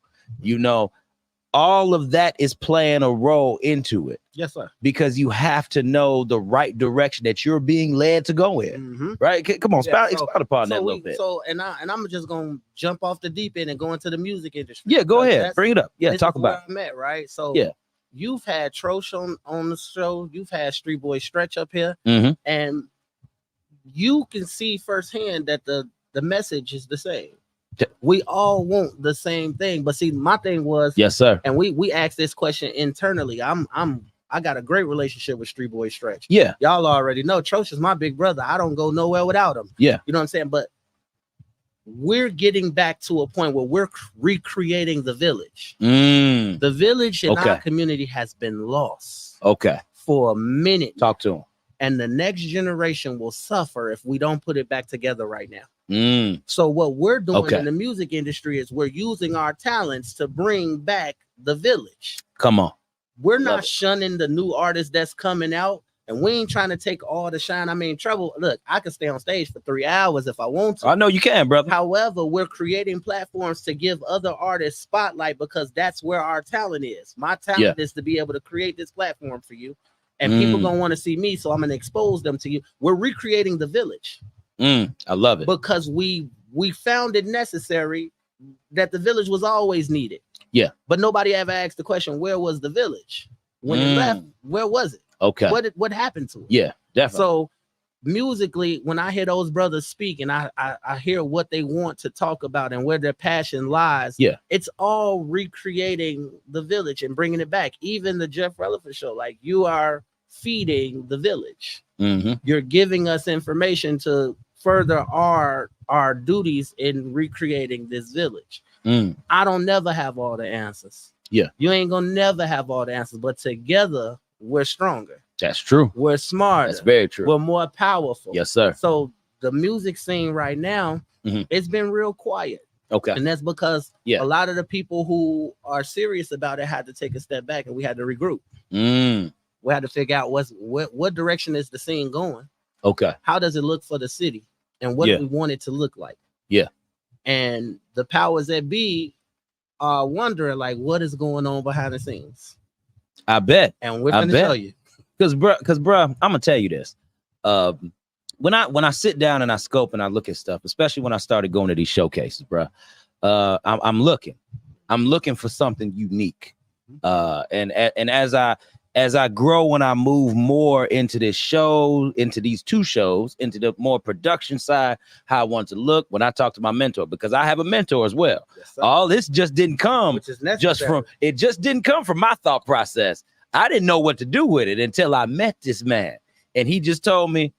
all of that is playing a role into it. Yes, sir. Because you have to know the right direction that you're being led to go in. Right? Come on, expound upon that a little bit. So, and I'm just going to jump off the deep end and go into the music industry. Yeah, go ahead. Bring it up. Yeah, talk about it. I'm at, right? So, you've had Trosh on the show. You've had Street Boy Stretch up here. And you can see firsthand that the message is the same. We all want the same thing. But see, my thing was, yes, sir. And we asked this question internally. I got a great relationship with Street Boy Stretch. Yeah. Y'all already know Trosh is my big brother. I don't go nowhere without him. Yeah. You know what I'm saying? But we're getting back to a point where we're recreating the village. The village in our community has been lost. For a minute. Talk to him. And the next generation will suffer if we don't put it back together right now. So what we're doing in the music industry is we're using our talents to bring back the village. Come on. We're not shunning the new artists that's coming out, and we ain't trying to take all the shine. I mean, Treble, look, I can stay on stage for 3 hours if I want to. I know you can, brother. However, we're creating platforms to give other artists spotlight because that's where our talent is. My talent is to be able to create this platform for you, and people gonna want to see me, so I'm gonna expose them to you. We're recreating the village. I love it. because we found it necessary that the village was always needed. Yeah. But nobody ever asked the question, where was the village? When it left, where was it? Okay. What happened to it? Yeah, definitely. So musically, when I hear those brothers speak and I hear what they want to talk about and where their passion lies, Yeah. it's all recreating the village and bringing it back. Even the Jeff Relevant show, like, you are feeding the village. You're giving us information to further our duties in recreating this village. I don't never have all the answers. Yeah. You ain't gonna never have all the answers, but together we're stronger. That's true. We're smarter. That's very true. We're more powerful. Yes, sir. So the music scene right now, it's been real quiet. Okay. And that's because Yeah. a lot of the people who are serious about it had to take a step back, and we had to regroup. We had to figure out what direction is the scene going? Okay. How does it look for the city? And what do we want it to look like? Yeah. And the powers that be are wondering, like, what is going on behind the scenes? I bet. And we're going to show you. Because bro, I'm gonna tell you this. When I sit down and I scope and I look at stuff, especially when I started going to these showcases, bro, I'm looking for something unique. And as I grow and I move more into this show, into these two shows, into the more production side, how I want to look when I talk to my mentor, because I have a mentor as well. Yes, sir. All this just didn't come just didn't come from my thought process. I didn't know what to do with it until I met this man. And he just told me,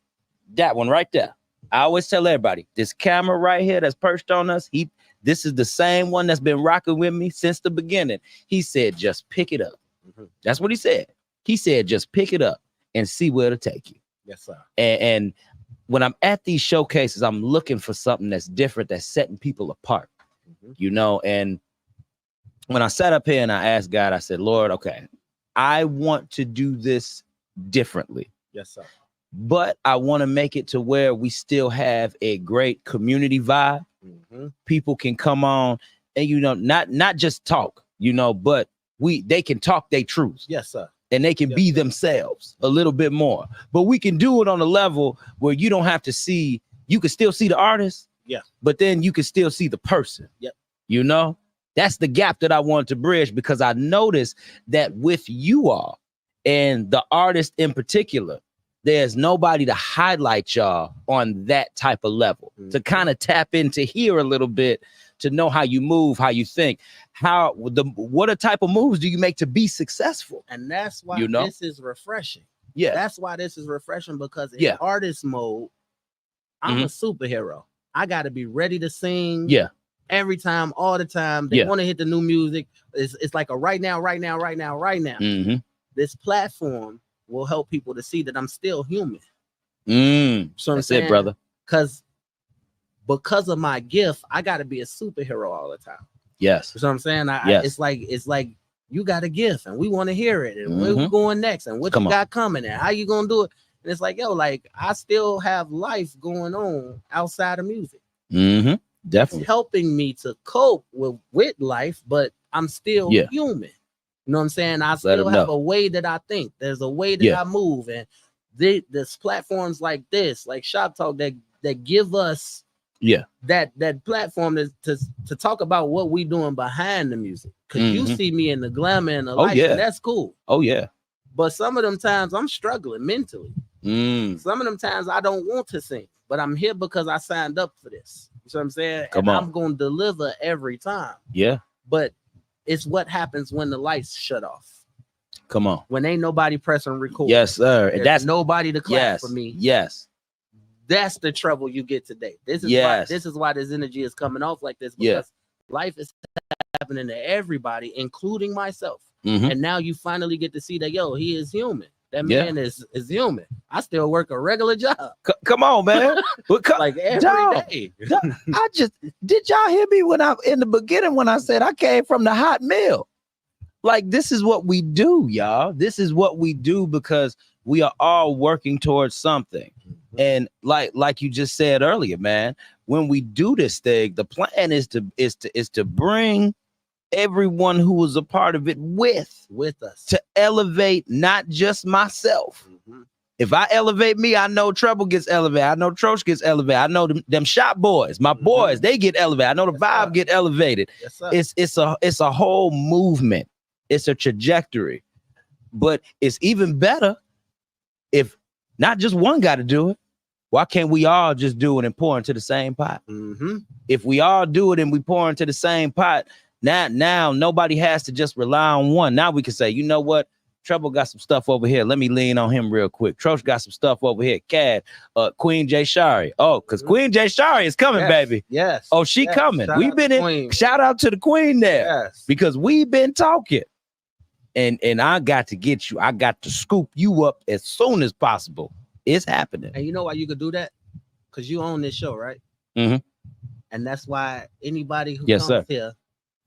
that one right there. I always tell everybody, this camera right here that's perched on us, this is the same one that's been rocking with me since the beginning. He said, just pick it up. That's what he said. He said, just pick it up and see where it'll take you. Yes, sir. And when I'm at these showcases, I'm looking for something that's different, that's setting people apart, you know? And when I sat up here and I asked God, I said, Lord, okay, I want to do this differently. Yes, sir. But I want to make it to where we still have a great community vibe. People can come on and, you know, not just talk, you know, but they can talk their truths. Yes, sir. And they can be themselves a little bit more. But we can do it on a level where you don't have to see, you can still see the artist. Yeah. But then you can still see the person. Yep. You know, that's the gap that I want to bridge, because I noticed that with you all and the artist in particular, there's nobody to highlight y'all on that type of level, to kind of tap into here a little bit, to know how you move, how you think, what a type of moves do you make to be successful. And that's why this is refreshing. Yeah. That's why this is refreshing, because in artist mode, I'm a superhero. I got to be ready to sing. Yeah. Every time, all the time. They want to hit the new music. It's like a right now. This platform will help people to see that I'm still human. So that's it, brother. Because of my gift, I got to be a superhero all the time. Yes. You know what I'm saying? It's like you got a gift and we want to hear it, and where we going next, and what you got coming, and how you gonna do it. And it's like, yo, like, I still have life going on outside of music. Definitely. It's helping me to cope with life, but I'm still human. You know what I'm saying? I still have a way that I think. There's a way that I move, and there's platforms like this, like Shop Talk, that give us that platform to talk about what we doing behind the music. Because you see me in the glamour and the light, and that's cool. Oh yeah. But some of them times I'm struggling mentally. Some of them times I don't want to sing, but I'm here because I signed up for this. You know what I'm saying? I'm going to deliver every time. Yeah. But it's what happens when the lights shut off. Come on. When ain't nobody pressing record. Yes, sir. And that's nobody to clap for me. Yes. That's the trouble you get today. This is why this energy is coming off like this, because life is happening to everybody, including myself. And now you finally get to see that, yo, he is human. That man is human. I still work a regular job. Come on, man. Like every day. Did y'all hear me in the beginning when I said I came from the hot mill? Like, this is what we do, y'all. This is what we do, because we are all working towards something. And like you just said earlier, man, when we do this thing, the plan is to bring everyone who was a part of it with us, to elevate not just myself, If I elevate me, I know Treble gets elevated. I know Troch gets elevated. I know them shop boys, my boys, they get elevated. I know the vibe get elevated. It's a whole movement. It's a trajectory. But it's even better if not just one got to do it. Why can't we all just do it and pour into the same pot? If we all do it and we pour into the same pot, now nobody has to just rely on one. Now we can say, you know what? Treble got some stuff over here. Let me lean on him real quick. Troch got some stuff over here. Cad, Queen J Shari. Oh, because Queen J Shari is coming, baby. Yes. Oh, she coming. We've been in. Queen. Shout out to the Queen there. Yes. Because we've been talking. And I got to get you. I got to scoop you up as soon as possible. It's happening. And you know why you could do that? Because you own this show, right? And that's why anybody who comes here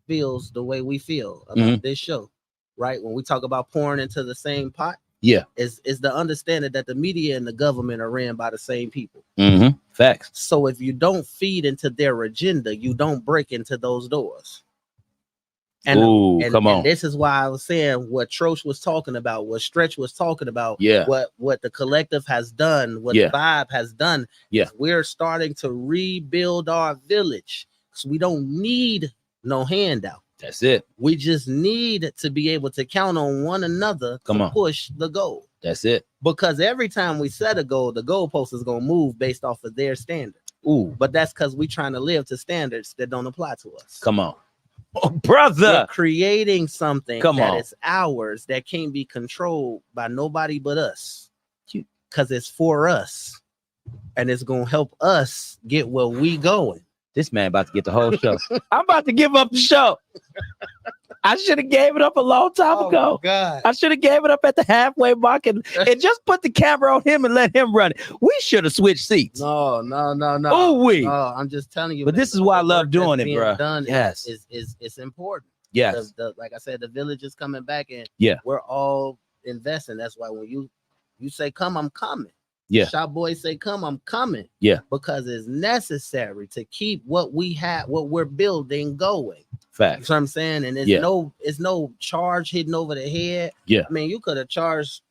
feels the way we feel about this show. Right, when we talk about pouring into the same pot, is the understanding that the media and the government are ran by the same people. Facts. So if you don't feed into their agenda, you don't break into those doors. And, and this is why I was saying what Troch was talking about, what Stretch was talking about, what the collective has done, what the vibe has done. We're starting to rebuild our village because we don't need no handout. That's it. We just need to be able to count on one another to push the goal. That's it. Because every time we set a goal, the goalpost is going to move based off of their standard. But that's because we're trying to live to standards that don't apply to us. Come on. Oh, brother. We're creating something that is ours that can't be controlled by nobody but us. Because it's for us. And it's going to help us get where we going. This man about to get the whole show. I'm about to give up the show. I should have gave it up a long time ago. God. I should have gave it up at the halfway mark and just put the camera on him and let him run it. We should have switched seats. No. Oh, No, I'm just telling you. But this is why I love doing it, bro. Yes, it's important. Yes. Like I said, the village is coming back, and we're all investing. That's why when you say come, I'm coming. Shop boys say come, I'm coming. Because it's necessary to keep what we have, what we're building going. Facts. You know what I'm saying? And it's no charge hitting over the head. I mean, you could have charged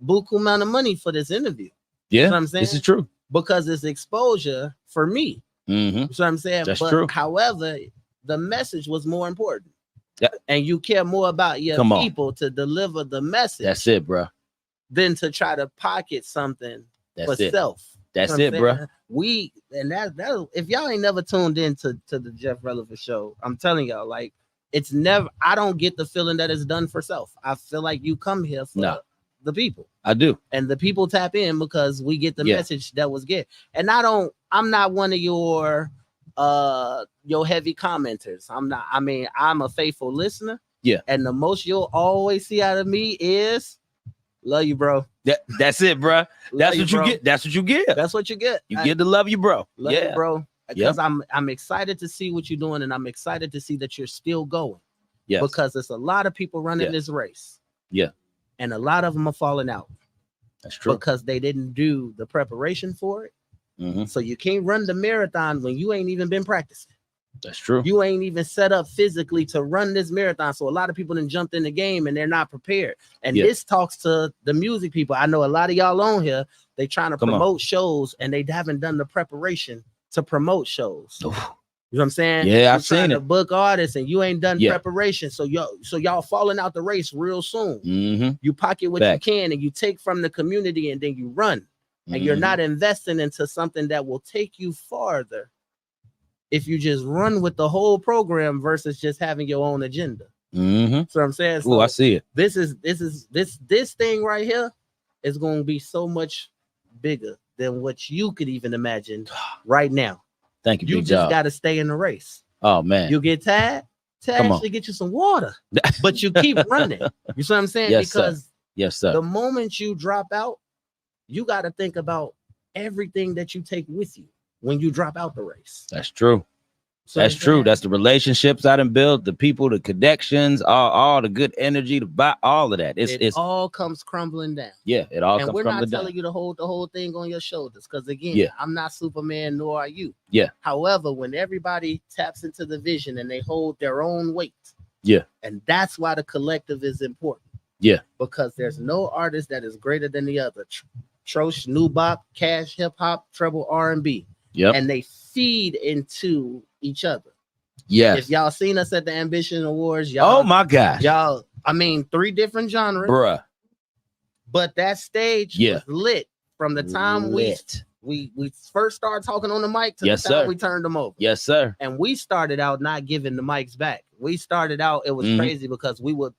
buku amount of money for this interview. You know what I'm saying? This is true. Because it's exposure for me. You know what I'm saying? That's true. However, the message was more important. And you care more about your people to deliver the message. That's it, bro. Than to try to pocket something for self. That's it, bro. That if y'all ain't never tuned in to the Jeff Relevant show, I'm telling y'all, like, it's never, I don't get the feeling that it's done for self. I feel like you come here for the people. I do. And the people tap in because we get the message that was get. And I'm not one of your heavy commenters. I'm a faithful listener. And the most you'll always see out of me is love you, bro. That's it, bro. That's what you get. That's what you get. That's what you get. You get to love you, bro. Love you, bro. Because I'm excited to see what you're doing, and I'm excited to see that you're still going. Because there's a lot of people running this race. And a lot of them are falling out. That's true. Because they didn't do the preparation for it. So you can't run the marathon when you ain't even been practicing. That's true. You ain't even set up physically to run this marathon. So a lot of people done jumped in the game and they're not prepared. And this talks to the music people. I know a lot of y'all on here, they trying to promote shows and they haven't done the preparation to promote shows. You know what I'm saying? Yeah, I've seen it. Book artists and you ain't done preparation. So y'all falling out the race real soon. You pocket what you can and you take from the community and then you run. And you're not investing into something that will take you farther if you just run with the whole program versus just having your own agenda. So I'm saying, I see it. This thing right here is going to be so much bigger than what you could even imagine right now. Thank you. You just got to stay in the race. Oh man, you get tired. Actually get you some water, but you keep running. You see what I'm saying? Because sir. The moment you drop out, you got to think about everything that you take with you when you drop out the race. That's true. So that's true. That's the relationships I done built, the people, the connections, all the good energy, all of that. It all comes crumbling down. It all comes crumbling down. And we're not telling you to hold the whole thing on your shoulders, because again, I'm not Superman, nor are you. However, when everybody taps into the vision and they hold their own weight, and that's why the collective is important. Because there's no artist that is greater than the other. Trosh, New Bop, Cash, Hip Hop, Treble, R&B. Yep. And they feed into each other. Yes. If y'all seen us at the Ambition Awards, y'all. Oh my gosh. Y'all, I mean, 3 different genres. Bruh. But that stage was lit from the time we first started talking on the mic to the time we turned them over. Yes, sir. And we started out not giving the mics back. We started out, it was crazy because we would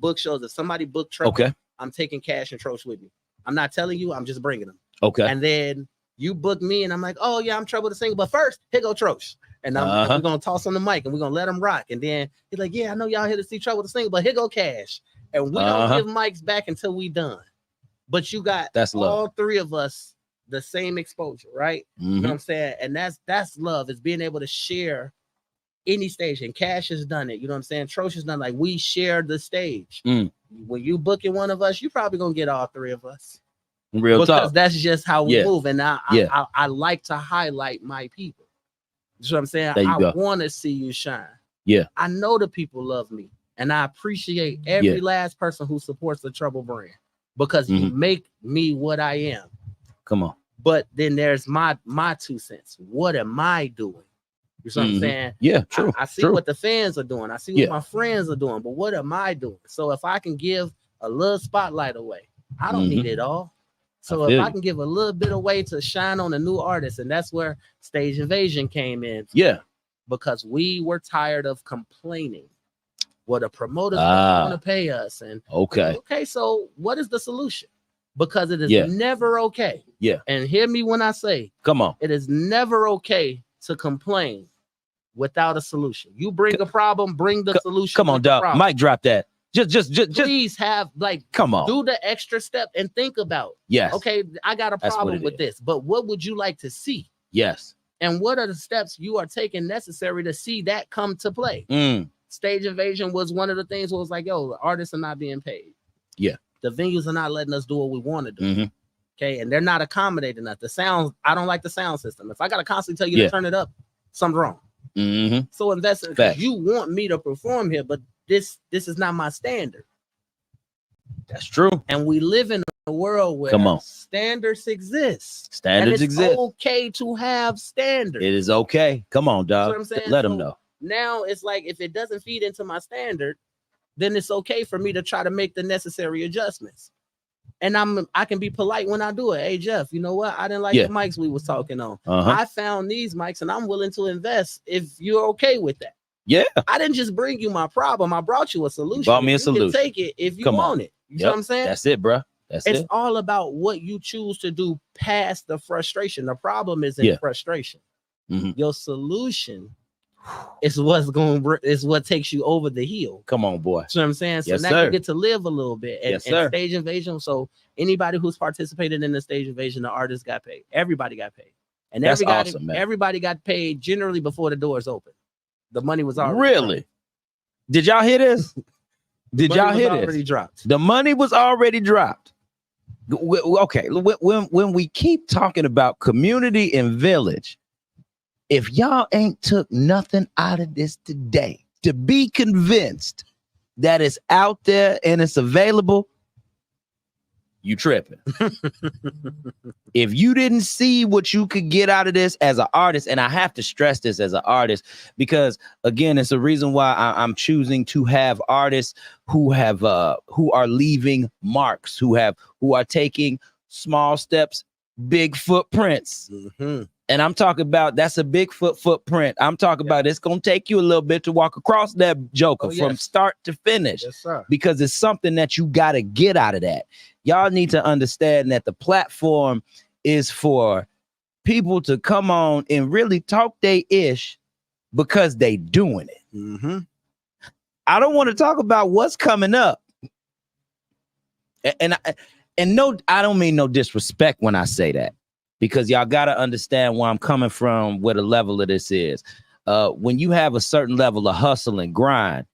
book shows. If somebody booked Treble, I'm taking Cash and Trosh with me. I'm not telling you, I'm just bringing them. Okay. And then you book me and I'm like, oh yeah, I'm Treble to sing. But first, here go Trosh. And we're going to toss on the mic and we're going to let him rock. And then he's like, yeah, I know y'all here to see Treble to sing, but here go Cash. And we don't give mics back until we done. But you got all 3 of us the same exposure, right? You know what I'm saying? And that's love, is being able to share any stage. And Cash has done it. You know what I'm saying? Trosh has done, like, we share the stage. When you booking one of us, you probably gonna get all 3 of us. Real talk. Because that's just how we move. And I like to highlight my people. You know what I'm saying? I want to see you shine. Yeah. I know the people love me. And I appreciate every last person who supports the Treble brand, because you make me what I am. Come on. But then there's my 2 cents. What am I doing? You know what I'm saying? Yeah, true. I see what the fans are doing. I see what my friends are doing. But what am I doing? So if I can give a little spotlight away, I don't need it all. So if I can give a little bit away to shine on a new artist, and that's where Stage Invasion came in. Yeah. Because we were tired of complaining. Well, the promoters want to pay us. And okay, so what is the solution? Because it is never okay. Yeah. And hear me when I say, come on. It is never okay to complain without a solution. You bring a problem, bring the solution. Come on, dog. Mike, drop that. Just please have, like, come on, do the extra step and think about, okay, I got a problem with this, but what would you like to see? Yes. And what are the steps you are taking necessary to see that come to play? Stage Invasion was one of the things where it was like, yo, the artists are not being paid. Yeah. The venues are not letting us do what we want to do. Okay. And they're not accommodating us. The sound, I don't like the sound system. If I got to constantly tell you to turn it up, something's wrong. So invest, because you want me to perform here, but this is not my standard. That's true. And we live in a world where standards exist. Standards exist. It's okay to have standards. It is okay. Come on, dog. You know what I'm saying? Let them know. Now it's like, if it doesn't feed into my standard, then it's okay for me to try to make the necessary adjustments. And I can be polite when I do it. Hey, Jeff, you know what? I didn't like the mics we was talking on. I found these mics and I'm willing to invest if you're okay with that. Yeah. I didn't just bring you my problem. I brought you a solution. Brought me a solution. You can take it if you want it. You know what I'm saying? That's it, bro. It's all about what you choose to do past the frustration. The problem is in frustration. Your solution is what takes you over the hill. Come on, boy. You know what I'm saying? So now you get to live a little bit. And, and Stage Invasion. So anybody who's participated in the Stage Invasion, the artists got paid. Everybody got paid. And everybody got paid generally before the doors open. The money was already Did y'all hear this? Did y'all hear this? Already dropped. The money was already dropped. Okay, when we keep talking about community and village, if y'all ain't took nothing out of this today to be convinced that it's out there and it's available, you tripping. If you didn't see what you could get out of this as an artist, and I have to stress this as an artist, because again, it's a reason why I'm choosing to have artists who are leaving marks, who are taking small steps, big footprints. And I'm talking about, that's a big footprint. I'm talking about, it's going to take you a little bit to walk across that joker from start to finish. Yes, sir. Because it's something that you got to get out of that. Y'all need to understand that the platform is for people to come on and really talk they ish because they doing it. I don't want to talk about what's coming up. And no, I don't mean no disrespect when I say that, because y'all got to understand where I'm coming from, where the level of this is. When you have a certain level of hustle and grind,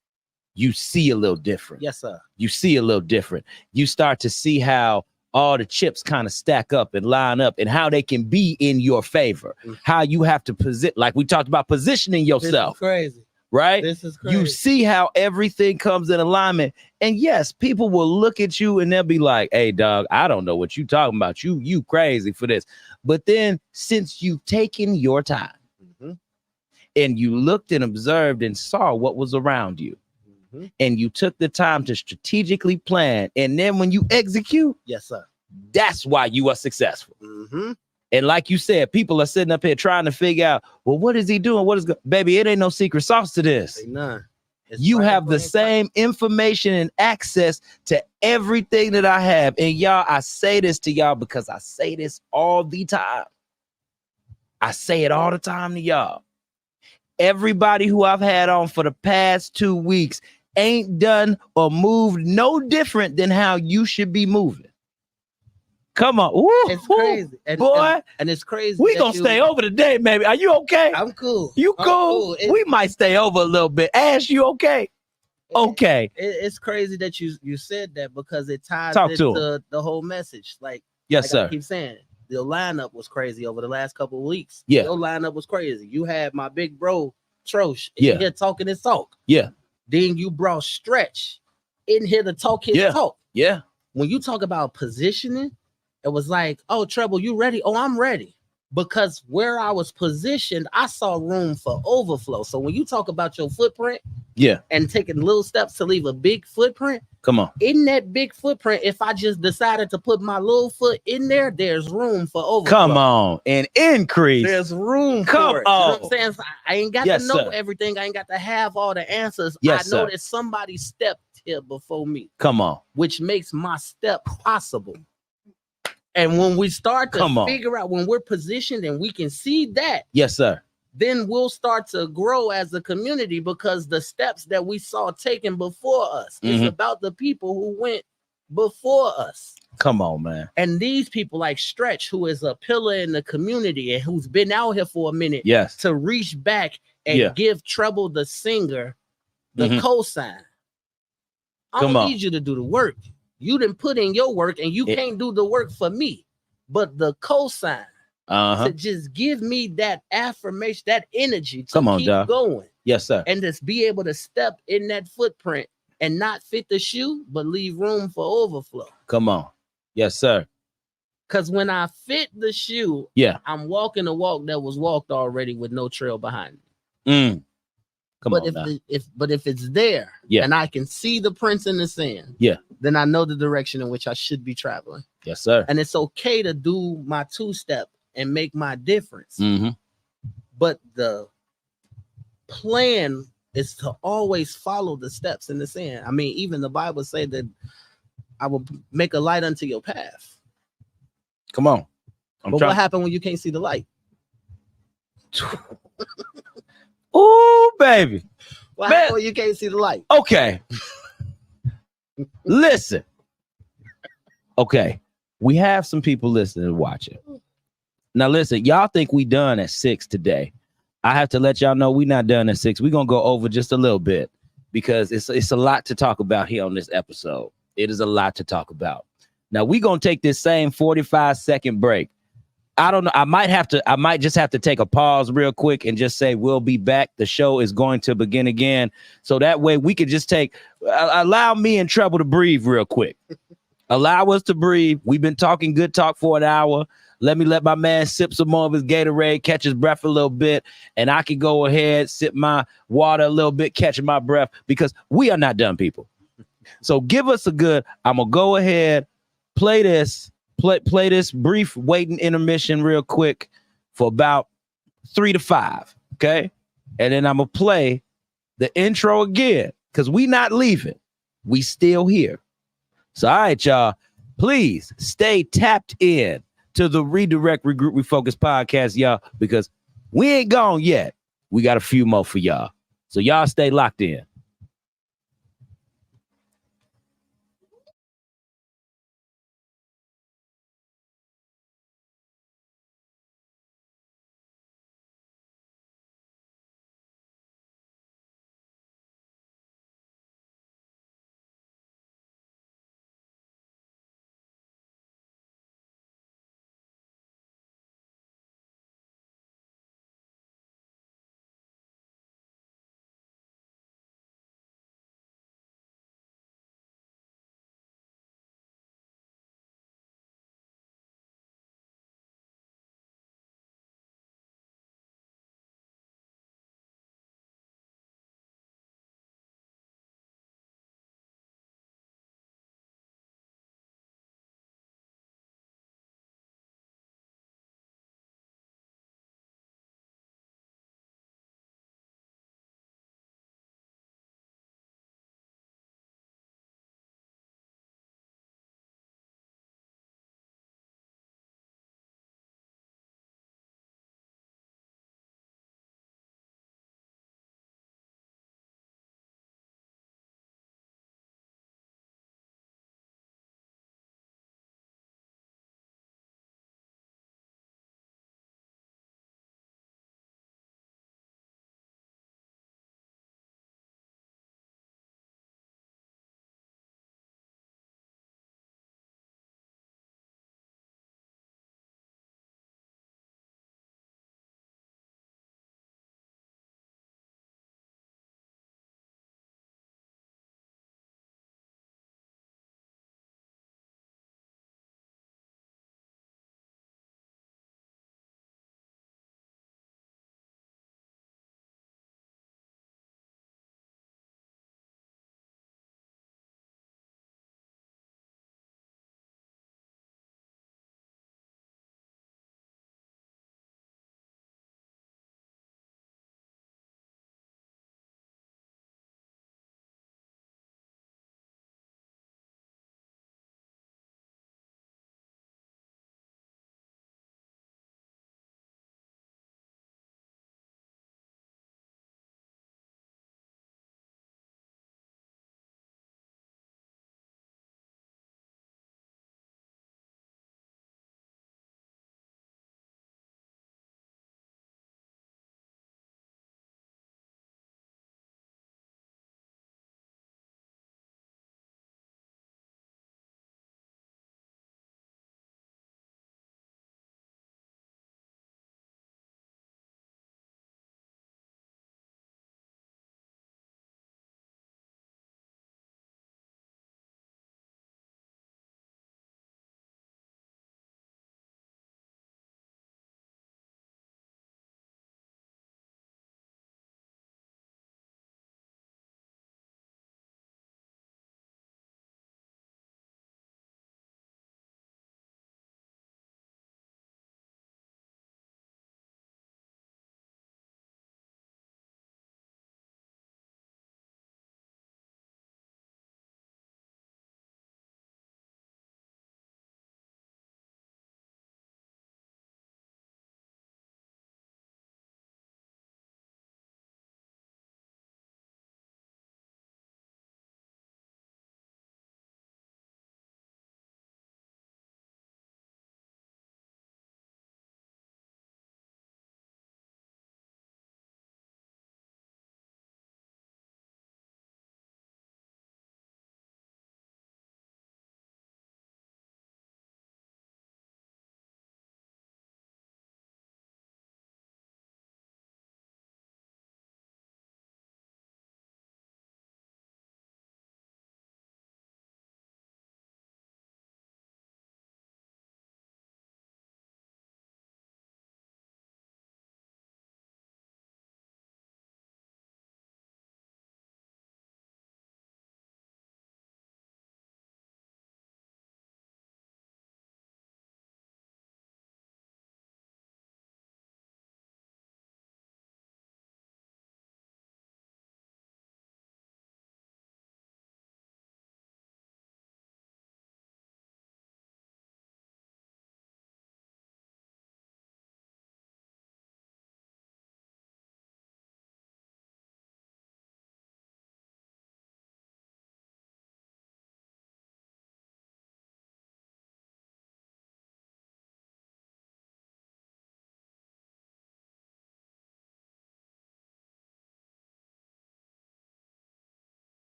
you see a little different. Yes, sir. You see a little different. You start to see how all the chips kind of stack up and line up, and how they can be in your favor. How you have to position, like we talked about, positioning yourself. Crazy. right? This is crazy. You see how everything comes in alignment. And yes, people will look at you and they'll be like, hey, dog, I don't know what you talking about. You crazy for this. But then since you've taken your time and you looked and observed and saw what was around you, and you took the time to strategically plan, and then when you execute, yes, sir, that's why you are successful. And like you said, people are sitting up here trying to figure out, well, what is he doing? What is baby? It ain't no secret sauce to this. Ain't none. You have the same information and access to everything that I have. And y'all, I say this to y'all because I say this all the time. I say it all the time to y'all. Everybody who I've had on for the past 2 weeks ain't done or moved no different than how you should be moving. Come on. Ooh, it's crazy. Boy. And it's crazy. We gonna stay over today, baby. Are you okay? I'm cool. You cool? We might stay over a little bit. Ash, you okay? Okay. It's crazy that you said that because it ties Talk into to the whole message. Like, yes, sir. I keep saying, the lineup was crazy over the last couple of weeks. Yeah. Your lineup was crazy. You had my big bro, Trosh, Yeah. in here talking his talk. Yeah. Then you brought Stretch in here to talk his talk. Yeah. When you talk about positioning, it was like, oh, Treble, you ready? Oh, I'm ready. Because where I was positioned, I saw room for overflow. So when you talk about your footprint, and taking little steps to leave a big footprint, come on. In that big footprint, if I just decided to put my little foot in there, there's room for overflow. Come on, and increase. There's room come for it. on. You know what I'm saying? So I ain't got to know everything. I ain't got to have all the answers. I know that somebody stepped here before me. Come on. Which makes my step possible. And when we start to figure out, when we're positioned and we can see that, yes, sir, then we'll start to grow as a community because the steps that we saw taken before us is about the people who went before us. Come on, man. And these people like Stretch, who is a pillar in the community and who's been out here for a minute, to reach back and give Treble the singer the cosign. I don't need you to do the work. You didn't put in your work and you can't do the work for me. But the cosign to just give me that affirmation, that energy to keep going. Yes, sir. And just be able to step in that footprint and not fit the shoe, but leave room for overflow. Come on. Yes, sir. Because when I fit the shoe, I'm walking a walk that was walked already with no trail behind me. But if it's there and I can see the prints in the sand, then I know the direction in which I should be traveling. Yes, sir. And it's okay to do my two-step and make my difference. But the plan is to always follow the steps in the sand. I mean, even the Bible say that I will make a light unto your path. Come on. But what happened when you can't see the light? Oh, baby. What happened when you can't see the light? Okay. Listen. Okay. We have some people listening and watching. Now, listen, y'all think we done at 6 today. I have to let y'all know we're not done at 6. We're going to go over just a little bit because it's a lot to talk about here on this episode. It is a lot to talk about. Now, we're going to take this same 45-second break. I don't know. I might just have to take a pause real quick and just say we'll be back. The show is going to begin again. So that way we could just allow me and Treble to breathe real quick. Allow us to breathe. We've been talking good talk for an hour. Let my man sip some more of his Gatorade, catch his breath a little bit, and I can go ahead, sip my water a little bit, catching my breath, because we are not done, people. So give us I'm going to go ahead, play this brief waiting intermission real quick for about 3 to 5, okay? And then I'm going to play the intro again, because we not leaving. We still here. So, all right, y'all, please stay tapped in to the Regroup Refocus podcast, y'all, because we ain't gone yet. We got a few more for y'all. So y'all stay locked in.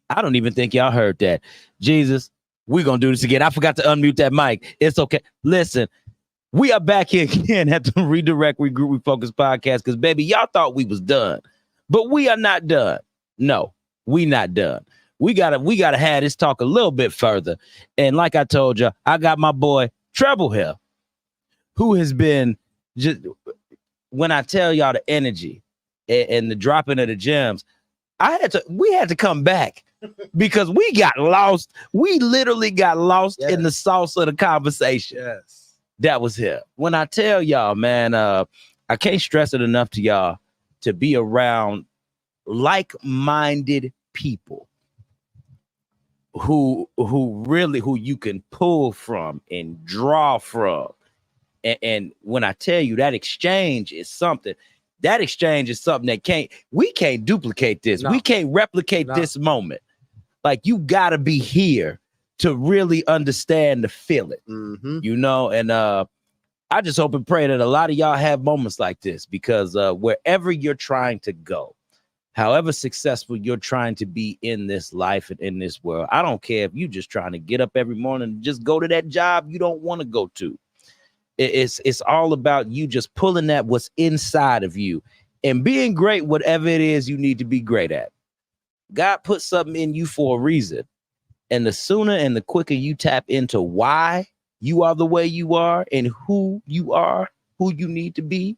I don't even think y'all heard that. Jesus, we're going to do this again. I forgot to unmute that mic. It's okay. Listen, we are back here again at the Redirect, Regroup, Refocus podcast because, baby, y'all thought we was done. But we are not done. No, we not done. We gotta have this talk a little bit further. And like I told you, I got my boy Treble here, who has been just, when I tell y'all the energy and the dropping of the gems, we had to come back because we got lost. We literally got lost in the sauce of the conversation. Yes. That was here. When I tell y'all, man, I can't stress it enough to y'all to be around like-minded people who you can pull from and draw from. And when I tell you that exchange is something that we can't duplicate this. No. We can't replicate this moment. Like, you gotta be here to really understand to feel it, you know? And I just hope and pray that a lot of y'all have moments like this because wherever you're trying to go, however successful you're trying to be in this life and in this world, I don't care if you're just trying to get up every morning and just go to that job you don't want to go to. It's all about you just pulling that what's inside of you and being great, whatever it is you need to be great at. God put something in you for a reason. And the sooner and the quicker you tap into why you are the way you are and who you are, who you need to be,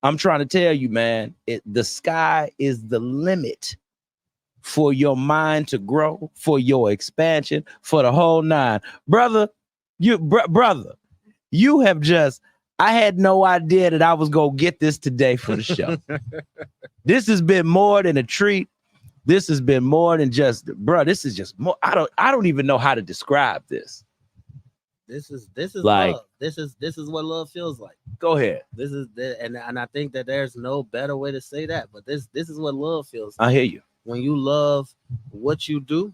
I'm trying to tell you, man, the sky is the limit for your mind to grow, for your expansion, for the whole nine. Brother, you have just, I had no idea that I was going to get this today for the show. This has been more than a treat. This has been more than just, this is just more. I don't even know how to describe this. This is like, love. This is what love feels like. Go ahead. This is and I think that there's no better way to say that, but this is what love feels like. I hear you. When you love what you do,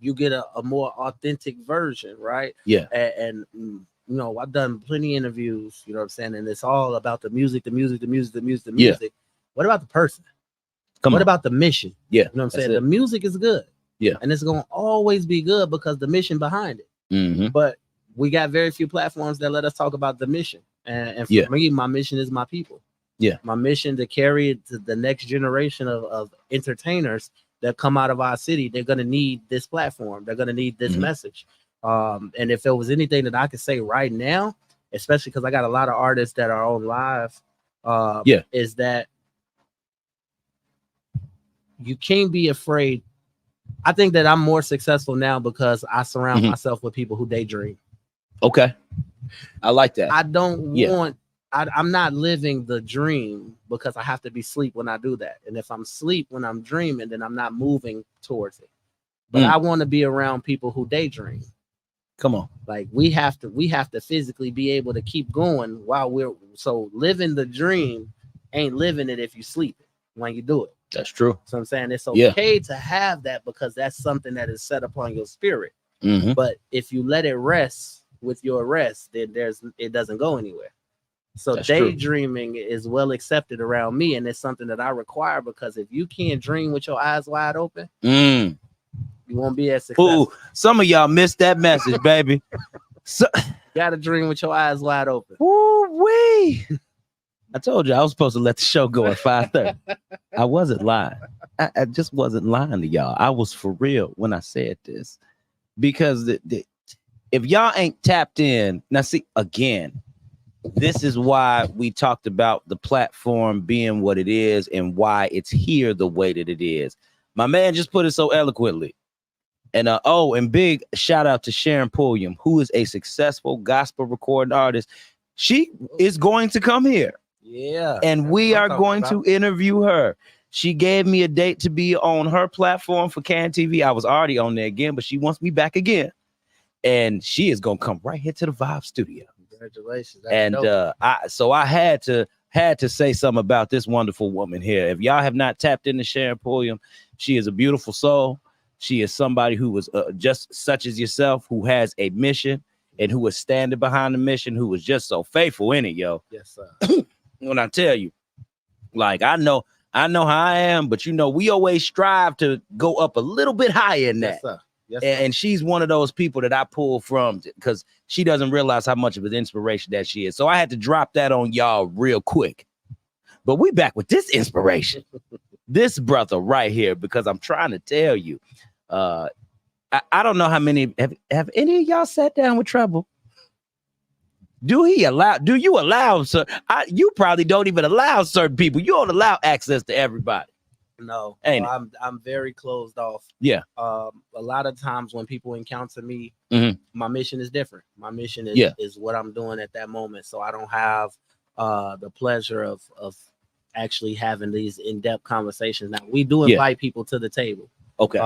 you get a more authentic version, right? Yeah. And you know, I've done plenty of interviews, you know what I'm saying? And it's all about the music. Yeah. What about the person? What about the mission? Yeah. You know what I'm saying? The music is good. Yeah. And it's going to always be good because the mission behind it. But we got very few platforms that let us talk about the mission. And for me, my mission is my people. Yeah. My mission to carry it to the next generation of entertainers that come out of our city. They're going to need this platform. They're going to need this message. And if there was anything that I could say right now, especially because I got a lot of artists that are on live, is that you can't be afraid. I think that I'm more successful now because I surround myself with people who daydream. Okay. I like that. I don't want, I'm not living the dream because I have to be asleep when I do that. And if I'm asleep when I'm dreaming, then I'm not moving towards it. But I want to be around people who daydream. Come on. Like we have to physically be able to keep going while so living the dream ain't living it if you sleep when you do it. That's true. So I'm saying it's okay to have that because that's something that is set upon your spirit. But if you let it rest with your rest, then it doesn't go anywhere. So that's daydreaming is well accepted around me, and it's something that I require because if you can't dream with your eyes wide open, you won't be as successful. Ooh, some of y'all missed that message, baby. You gotta dream with your eyes wide open. Ooh-wee. I told you I was supposed to let the show go at 5:30. I wasn't lying. I just wasn't lying to y'all. I was for real when I said this. Because if y'all ain't tapped in, now see, again, this is why we talked about the platform being what it is and why it's here the way that it is. My man just put it so eloquently. And and big shout out to Sharon Pulliam, who is a successful gospel recording artist. She is going to come here. Yeah. And we are going to interview her. She gave me a date to be on her platform for Can TV. I was already on there again, but she wants me back again. And she is going to come right here to the Vibe studio. Congratulations. And I had to say something about this wonderful woman here. If y'all have not tapped into Sharon Pulliam, she is a beautiful soul. She is somebody who was just such as yourself, who has a mission and who is standing behind the mission, who was just so faithful in it, yo. Yes, sir. When I tell you, like, I know I know how I am, but we always strive to go up a little bit higher than that. Yes, sir. Yes, sir. And she's one of those people that I pull from because she doesn't realize how much of an inspiration that she is. So I had to drop that on y'all real quick. But we back with this inspiration. This brother right here, because I'm trying to tell you, I don't know how many have any of y'all sat down with Treble? Do you allow sir? You probably don't even allow certain people. You don't allow access to everybody. No, Ain't it? I'm very closed off. Yeah. A lot of times when people encounter me, my mission is different. My mission is what I'm doing at that moment. So I don't have the pleasure of actually having these in-depth conversations. Now we do invite people to the table. Okay.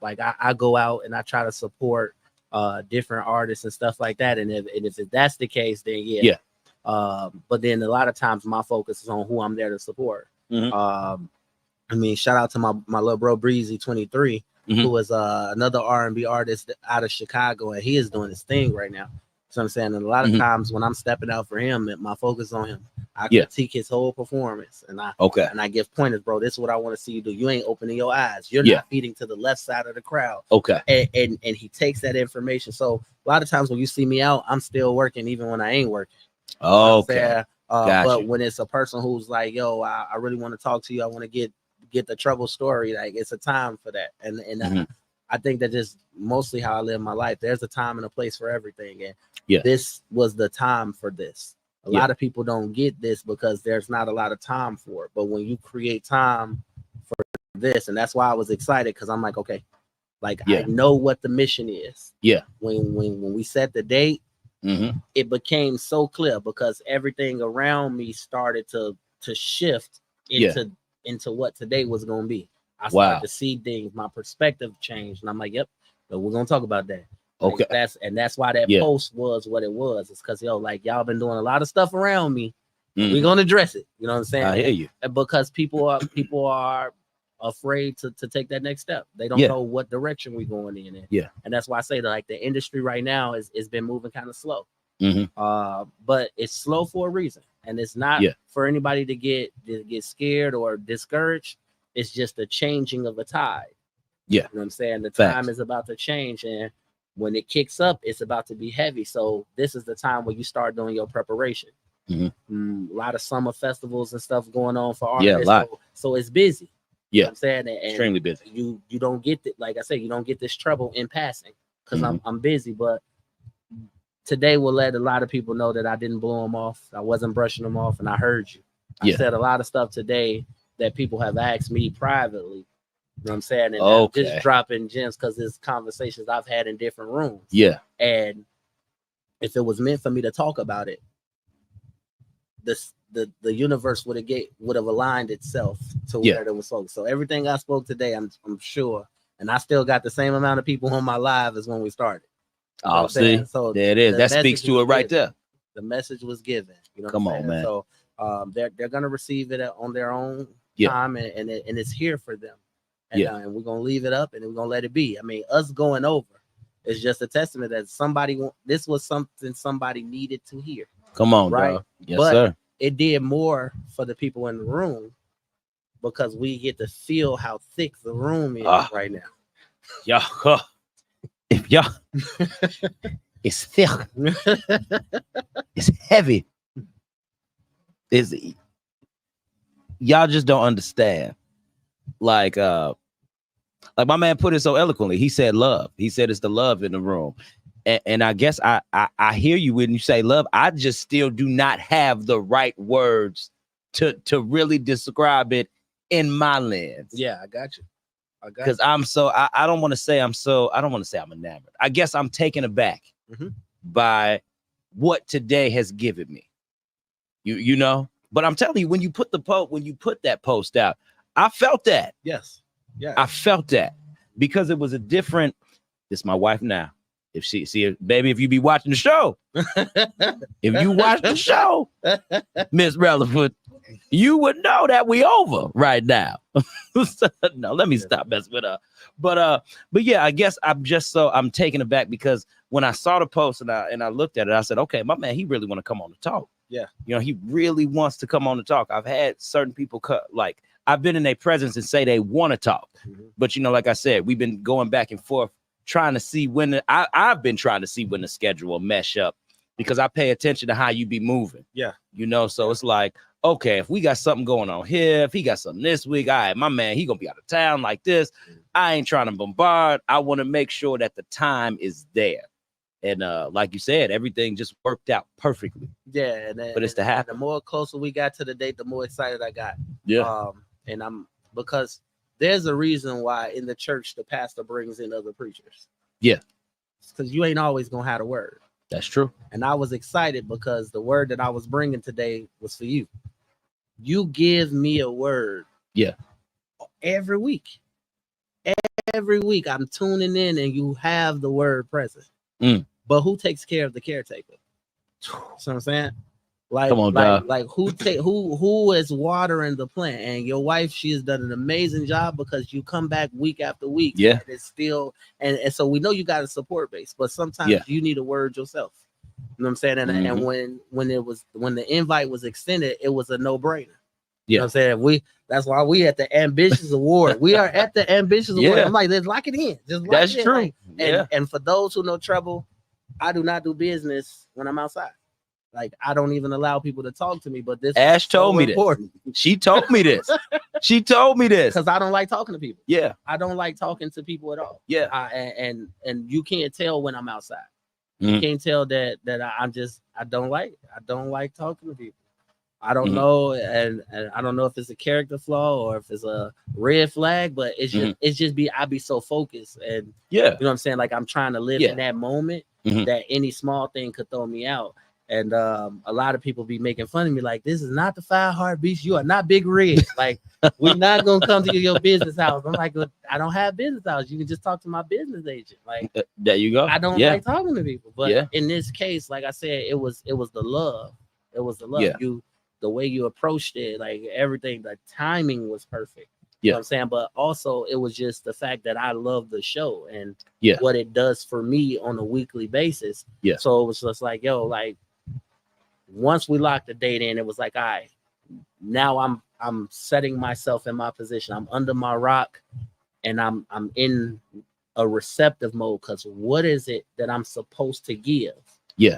Like I go out and I try to support different artists and stuff like that. And if that's the case, then yeah. But then a lot of times my focus is on who I'm there to support. I mean, shout out to my little bro Breezy 23, who is another R&B artist out of Chicago, and he is doing his thing right now. So I'm saying, and a lot of times when I'm stepping out for him, my focus is on him. I critique his whole performance, and I give pointers, bro. This is what I want to see you do. You ain't opening your eyes. You're not feeding to the left side of the crowd. Okay. And he takes that information. So a lot of times when you see me out, I'm still working even when I ain't working. Okay. But when it's a person who's like, yo, I really want to talk to you. I want to get the Treble story. Like, it's a time for that. And I think that just mostly how I live my life. There's a time and a place for everything. And this was the time for this. A lot of people don't get this because there's not a lot of time for it. But when you create time for this, and that's why I was excited, because I'm like, okay, like I know what the mission is. Yeah. When we set the date, it became so clear because everything around me started to shift into what today was going to be. I started to see things, my perspective changed, and I'm like, yep, but we're going to talk about that. Okay. That's why that post was what it was. It's because, like, y'all been doing a lot of stuff around me. We're going to address it. You know what I'm saying? I hear you. Because people are afraid to take that next step. They don't know what direction we're going in. And that's why I say that, like, the industry right now is been moving kind of slow. But it's slow for a reason. And it's not for anybody to get scared or discouraged. It's just the changing of a tide. You know what I'm saying? The time is about to change, and when it kicks up, it's about to be heavy. So this is the time where you start doing your preparation. A lot of summer festivals and stuff going on for artists. A lot. So it's busy. You know what I'm saying? And extremely busy. You don't get it, like I said, you don't get this trouble in passing because I'm busy. But today will let a lot of people know that I didn't blow them off. I wasn't brushing them off, and I heard you. I said a lot of stuff today that people have asked me privately. You know what I'm saying? And I'm just dropping gems because it's conversations I've had in different rooms. And if it was meant for me to talk about it, the universe would have aligned itself to where it was focused. So everything I spoke today, I'm sure, and I still got the same amount of people on my live as when we started. You know see, so there it is. That speaks to it right there. The message was given. You know, come on, man. So they're gonna receive it on their own time, and it's here for them. And, and we're gonna leave it up, and we're gonna let it be. I mean, us going over is just a testament that this was something somebody needed to hear. Come on, right? Bro. Yes, sir. It did more for the people in the room because we get to feel how thick the room is right now. If y'all, it's thick, it's heavy. Y'all just don't understand. Like my man put it so eloquently. He said love. He said it's the love in the room. And I guess I hear you when you say love. I just still do not have the right words to really describe it in my lens. Yeah, I got you. Because I don't want to say I'm enamored. I guess I'm taken aback by what today has given me. You know, but I'm telling you, when you put that post out, I felt that. Yes. Yeah. I felt that because it was a different. This is my wife now. If baby, if you be watching the show, if you watch the show, Miss Relevant, you would know that we over right now. No, let me stop messing with her. But yeah, I guess I'm taken aback because when I saw the post and I looked at it, I said, okay, my man, he really want to come on the talk. Yeah, you know, he really wants to come on the talk. I've had certain people I've been in their presence and say they want to talk. Mhm. But, you know, like I said, we've been going back and forth trying to see when I've been trying to see when the schedule will mesh up because I pay attention to how you be moving. Yeah. You know, so it's like, okay, if we got something going on here, if he got something this week, all right, my man, he gonna be out of town like this. I ain't trying to bombard. I want to make sure that the time is there. And like you said, everything just worked out perfectly. Yeah, But it's to happen. The more closer we got to the date, the more excited I got. Yeah. And I'm because there's a reason why in the church the pastor brings in other preachers. Yeah. Because you ain't always gonna have the word. That's true. And I was excited because the word that I was bringing today was for you. You give me a word. Yeah. Every week. Every week I'm tuning in and you have the word present. But who takes care of the caretaker? You know what I'm saying? Like, come on, like who is watering the plant? And your wife, she has done an amazing job because you come back week after week. Yeah. And it's still and so we know you got a support base, but sometimes you need a word yourself. You know what I'm saying? And when the invite was extended, it was a no-brainer. You know what I'm saying? That's why we at the Ambitious Award. We are at the Ambitious Award. I'm like, let's lock it in. Just lock that's it in. true. Like, and for those who know Treble, I do not do business when I'm outside. Like, I don't even allow people to talk to me. But this Ash told me this. She told me this. She told me this because I don't like talking to people. Yeah, I don't like talking to people at all. Yeah, and you can't tell when I'm outside. You can't tell that I don't like talking to people. I don't know, and I don't know if it's a character flaw or if it's a red flag, but it's just I be so focused and you know what I'm saying, like I'm trying to live in that moment that any small thing could throw me out. And a lot of people be making fun of me like, this is not the 5 Heartbeats. You are not Big Red. Like, we're not gonna come to your business house. I'm like, I don't have business house. You can just talk to my business agent. Like, there you go. I don't like talking to people, but in this case, like I said, it was the love. It was the love. The way you approached it, like everything, the timing was perfect. You know what I'm saying? But also it was just the fact that I love the show and what it does for me on a weekly basis. So it was just like, yo, like once we locked the date in, it was like, all right, now I'm setting myself in my position. I'm under my rock and I'm in a receptive mode because what is it that I'm supposed to give?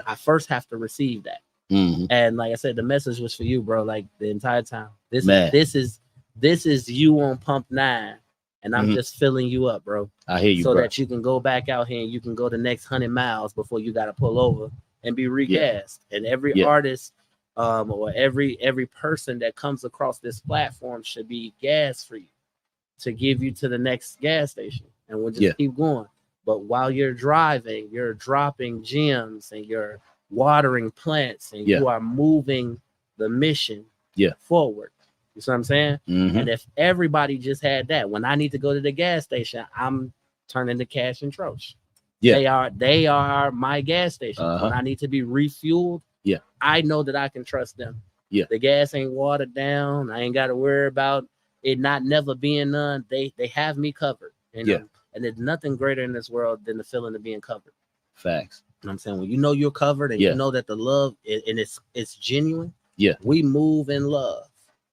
I first have to receive that. And like I said, the message was for you, bro. Like the entire time. This is you on pump 9, and I'm just filling you up, bro. I hear you, so bro. that you can go back out here and you can go the next 100 miles before you got to pull over and be regassed. And every artist, or every person that comes across this platform should be gas for you to give you to the next gas station, and we'll just keep going. But while you're driving, you're dropping gems and you're watering plants and you are moving the mission forward. You see what I'm saying? And if everybody just had that, when I need to go to the gas station, I'm turning to Cash and Troche. They are my gas station. When I need to be refueled, I know that I can trust them. The gas ain't watered down. I ain't got to worry about it not never being none. They have me covered. And there's nothing greater in this world than the feeling of being covered. Facts. You know what I'm saying? When you know you're covered and you know that the love and it's genuine. We move in love.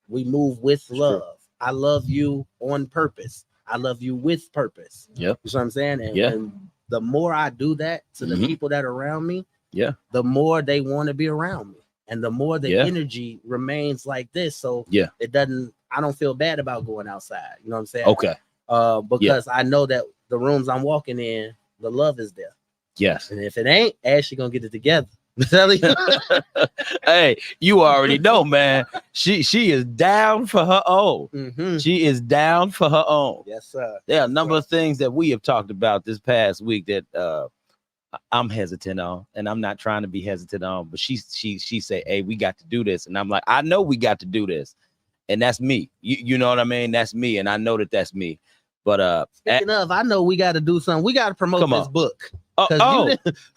We move with love. True. I love you on purpose. I love you with purpose. You know what I'm saying? And the more I do that to the people that are around me, the more they want to be around me. And the more the energy remains like this. So I don't feel bad about going outside. You know what I'm saying? Okay. Because I know that the rooms I'm walking in, the love is there. Yes. And if it ain't, Ashley gonna get it together. I'm telling you. Hey, you already know, man. She is down for her own. She is down for her own. Yes, sir. There are a number of things that we have talked about this past week that I'm hesitant on, and I'm not trying to be hesitant on. But she say, "Hey, we got to do this," and I'm like, "I know we got to do this," and that's me. You know what I mean? That's me, and I know that that's me. But speaking of, I know we got to do something. We got to promote this book.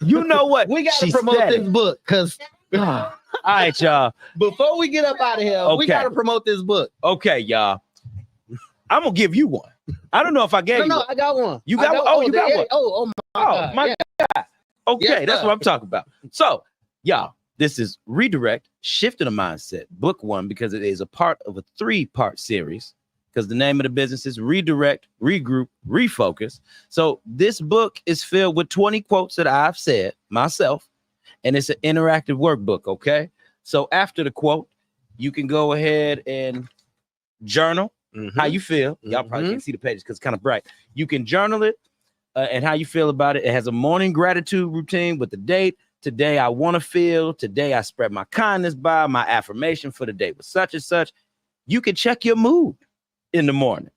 You know what? We got to promote this book because. All right, y'all. Before we get up out of here, we got to promote this book. Okay, y'all. I'm gonna give you one. I don't know if I gave you. No, I got one. You got one? Oh, you got one. Oh my God. Okay, that's what I'm talking about. So, y'all, this is Redirect, Shifting the Mindset, book 1, because it is a part of a 3-part series because the name of the business is Redirect, Regroup, Refocus. So this book is filled with 20 quotes that I've said myself, and it's an interactive workbook, okay? So after the quote, you can go ahead and journal how you feel. Y'all probably can't see the pages because it's kind of bright. You can journal it and how you feel about it. It has a morning gratitude routine with the date. Today I want to feel. Today I spread my kindness by. My affirmation for the day was such and such. You can check your mood in the morning.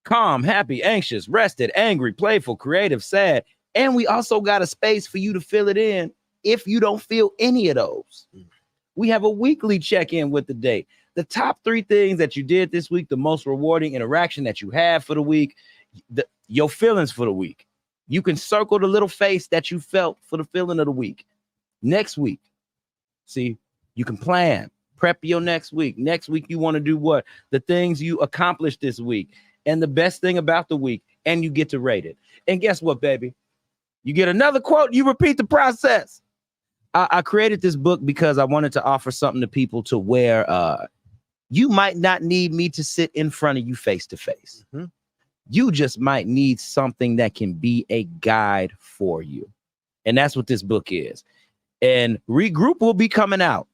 Calm, happy, anxious, rested, angry, playful, creative, sad. And we also got a space for you to fill it in if you don't feel any of those. We have a weekly check-in with the day. The top 3 things that you did this week, the most rewarding interaction that you have for the week, your feelings for the week. You can circle the little face that you felt for the feeling of the week. Next week, see, you can plan, prep your next week. Next week, you want to do what? The things you accomplished this week. And the best thing about the week, and you get to rate it. And guess what, baby? You get another quote, you repeat the process. I created this book because I wanted to offer something to people to where you might not need me to sit in front of you face to face. You just might need something that can be a guide for you. And that's what this book is. And Regroup will be coming out.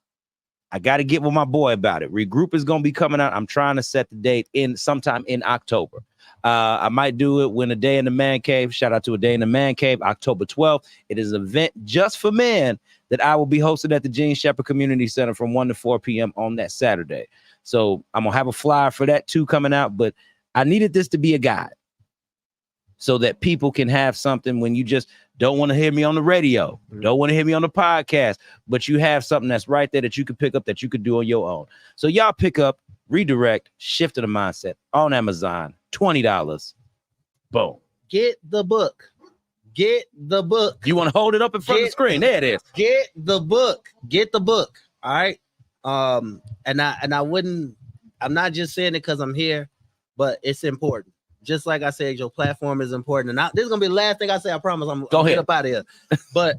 I got to get with my boy about it. Regroup is going to be coming out. I'm trying to set the date in sometime in October. I might do it when A Day in the Man Cave. Shout out to A Day in the Man Cave, October 12th. It is an event just for men that I will be hosted at the Gene Shepherd Community Center from 1 to 4 p.m. on that Saturday. So I'm going to have a flyer for that too coming out, but I needed this to be a guide so that people can have something when you just don't want to hear me on the radio, don't want to hear me on the podcast, but you have something that's right there that you can pick up that you could do on your own. So y'all pick up Redirect, Shift to the Mindset on Amazon, $20. Boom. Get the book. Get the book. You want to hold it up in front of the screen? There it is. Get the book. Get the book. All right. And I wouldn't, I'm not just saying it because I'm here, but it's important. Just like I said, your platform is important. And this is gonna be the last thing I say. I promise. I'm gonna get up out of here. But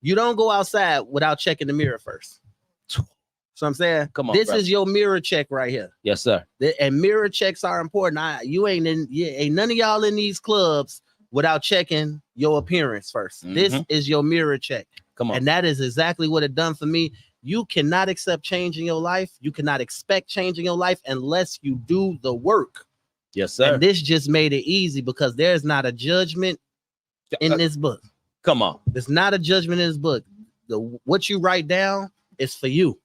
you don't go outside without checking the mirror first. So I'm saying, come on, this brother. is your mirror check right here. Yes, sir. And mirror checks are important. Ain't none of y'all in these clubs without checking your appearance first. This is your mirror check. Come on. And that is exactly what it done for me. You cannot accept change in your life. You cannot expect change in your life unless you do the work. Yes, sir. And this just made it easy because there's not a judgment in this book. Come on. There's not a judgment in this book. What you write down is for you.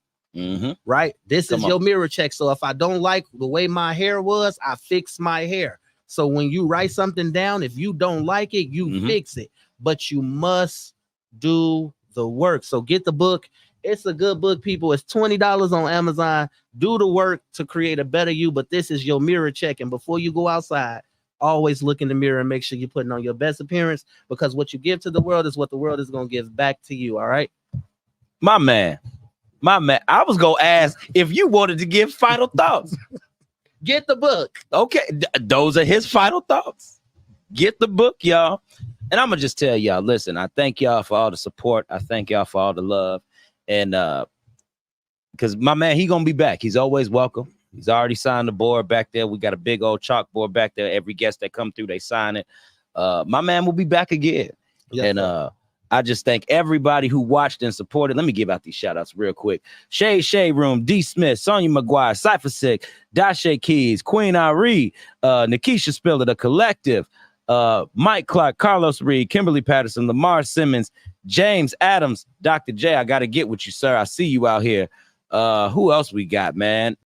Right? This is your mirror check. So if I don't like the way my hair was, I fix my hair. So when you write something down, if you don't like it, you fix it. But you must do the work. So get the book. It's a good book, people. It's $20 on Amazon. Do the work to create a better you. But this is your mirror check. And before you go outside, always look in the mirror and make sure you're putting on your best appearance, because what you give to the world is what the world is going to give back to you. All right. My man. I was going to ask if you wanted to give final thoughts. Get the book. Okay. Those are his final thoughts. Get the book, y'all. And I'm going to just tell y'all, listen, I thank y'all for all the support. I thank y'all for all the love. And because my man, he gonna be back. He's always welcome. He's already signed the board back there. We got a big old chalkboard back there. Every guest that come through, they sign it. My man will be back again. Yes, and I just thank everybody who watched and supported. Let me give out these shout outs real quick. Shade Room, D Smith, Sonia McGuire, Cypher Sick, Dashe Keys, Queen Ari, Nikisha Spiller, The Collective, Mike Clark, Carlos Reed, Kimberly Patterson, Lamar Simmons, James Adams, Dr. J. I got to get with you, sir. I see you out here. Who else we got, man?